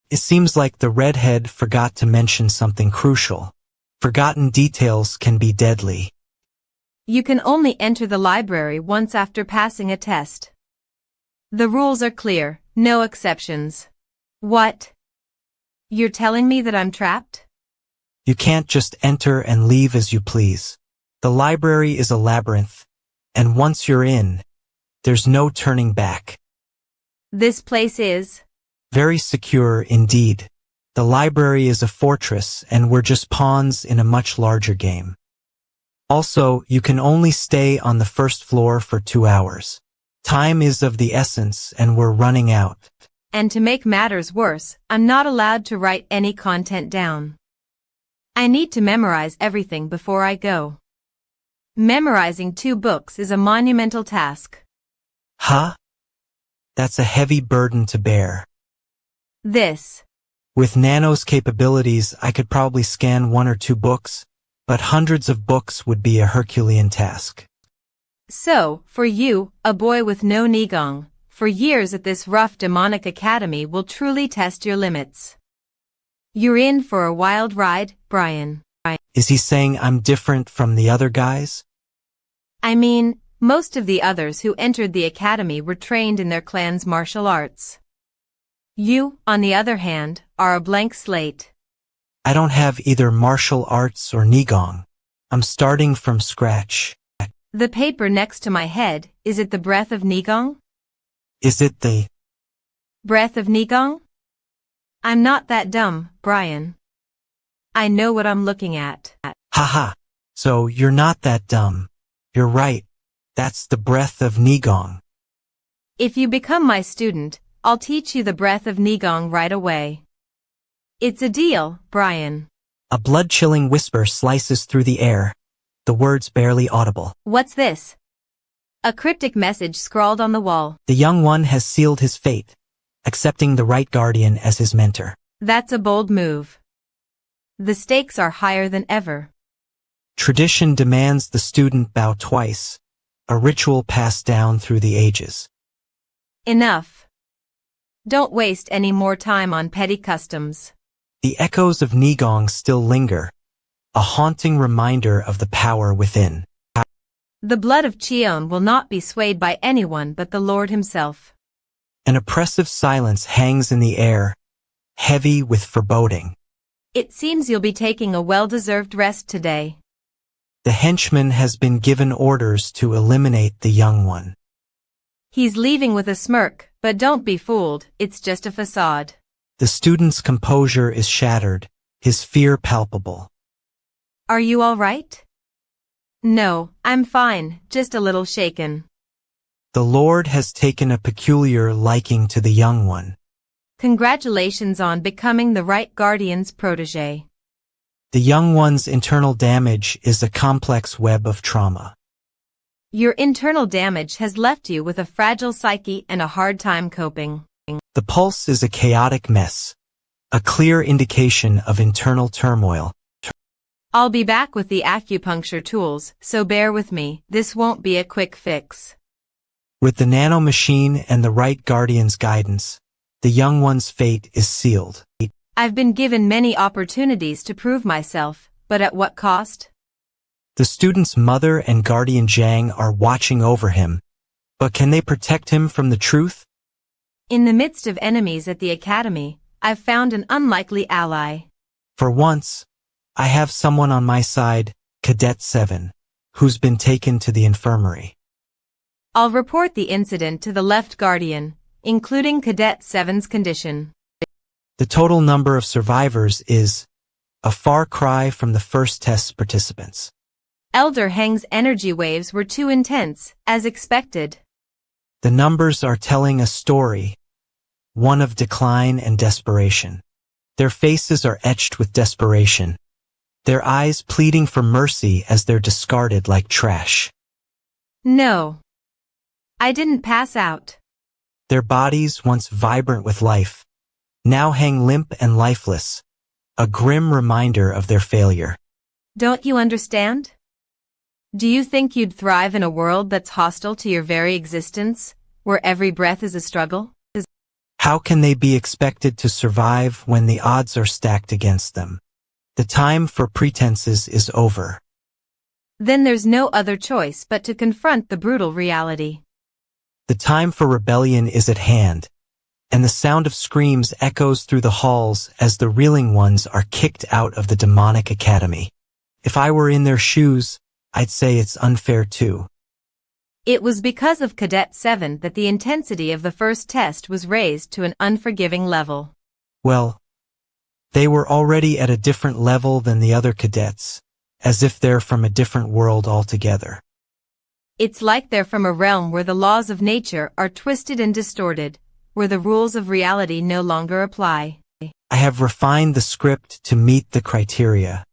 It seems like the redhead forgot to mention something crucial. Forgotten details can be deadly. You can only enter the library once after passing a test. The rules are clear, no exceptions. What? You're telling me that I'm trapped? You can't just enter and leave as you please. The library is a labyrinth, and once you're in, there's no turning back. This place is very secure indeed. The library is a fortress and we're just pawns in a much larger game. Also, you can only stay on the first floor for 2 hours. Time is of the essence and we're running out. And to make matters worse, I'm not allowed to write any content down. I need to memorize everything before I go. Memorizing 2 books is a monumental task. Huh? That's a heavy burden to bear. With Nano's capabilities, I could probably scan 1 or 2 books, but hundreds of books would be a Herculean task. So, for you, a boy with no Nigong, for years at this rough demonic academy will truly test your limits. You're in for a wild ride, Brian. Is he saying I'm different from the other guys? I mean, most of the others who entered the academy were trained in their clan's martial arts. You, on the other hand, are a blank slate. I don't have either martial arts or Nigong. I'm starting from scratch. The paper next to my head, is it the breath of Nigong? Is it the breath of Nigong? I'm not that dumb, Brian. I know what I'm looking at. Haha. So you're not that dumb. You're right. That's the breath of Nigong. If you become my student, I'll teach you the breath of Nigong right away. It's a deal, Brian. A blood-chilling whisper slices through the air, the words barely audible. What's this? A cryptic message scrawled on the wall. The young one has sealed his fate, accepting the right guardian as his mentor. That's a bold move. The stakes are higher than ever. Tradition demands the student bow twice, a ritual passed down through the ages. Enough. Don't waste any more time on petty customs. The echoes of Nigong still linger, a haunting reminder of the power within. The blood of Cheon will not be swayed by anyone but the Lord himself. An oppressive silence hangs in the air, heavy with foreboding. It seems you'll be taking a well-deserved rest today. The henchman has been given orders to eliminate the young one. He's leaving with a smirk, but don't be fooled, it's just a facade. The student's composure is shattered, his fear palpable. Are you all right? No, I'm fine, just a little shaken. The Lord has taken a peculiar liking to the young one. Congratulations on becoming the right guardian's protege. The young one's internal damage is a complex web of trauma. Your internal damage has left you with a fragile psyche and a hard time coping. The pulse is a chaotic mess, a clear indication of internal turmoil. I'll be back with the acupuncture tools, so bear with me, this won't be a quick fix. With the Nano Machine and the right guardian's guidance, the young one's fate is sealed. I've been given many opportunities to prove myself, but at what cost? The student's mother and guardian Zhang are watching over him, but can they protect him from the truth? In the midst of enemies at the academy, I've found an unlikely ally. For once, I have someone on my side, Cadet 7, who's been taken to the infirmary. I'll report the incident to the left guardian, including Cadet 7's condition. The total number of survivors is a far cry from the first test participants. Elder Heng's energy waves were too intense, as expected. The numbers are telling a story, one of decline and desperation. Their faces are etched with desperation, their eyes pleading for mercy as they're discarded like trash. No. I didn't pass out. Their bodies, once vibrant with life, now hang limp and lifeless, a grim reminder of their failure. Don't you understand? Do you think you'd thrive in a world that's hostile to your very existence, where every breath is a struggle? How can they be expected to survive when the odds are stacked against them? The time for pretenses is over. Then there's no other choice but to confront the brutal reality. The time for rebellion is at hand, and the sound of screams echoes through the halls as the reeling ones are kicked out of the demonic academy. If I were in their shoes, I'd say it's unfair too. It was because of Cadet 7 that the intensity of the first test was raised to an unforgiving level. Well, they were already at a different level than the other cadets, as if they're from a different world altogether. It's like they're from a realm where the laws of nature are twisted and distorted, where the rules of reality no longer apply. I have refined the script to meet the criteria.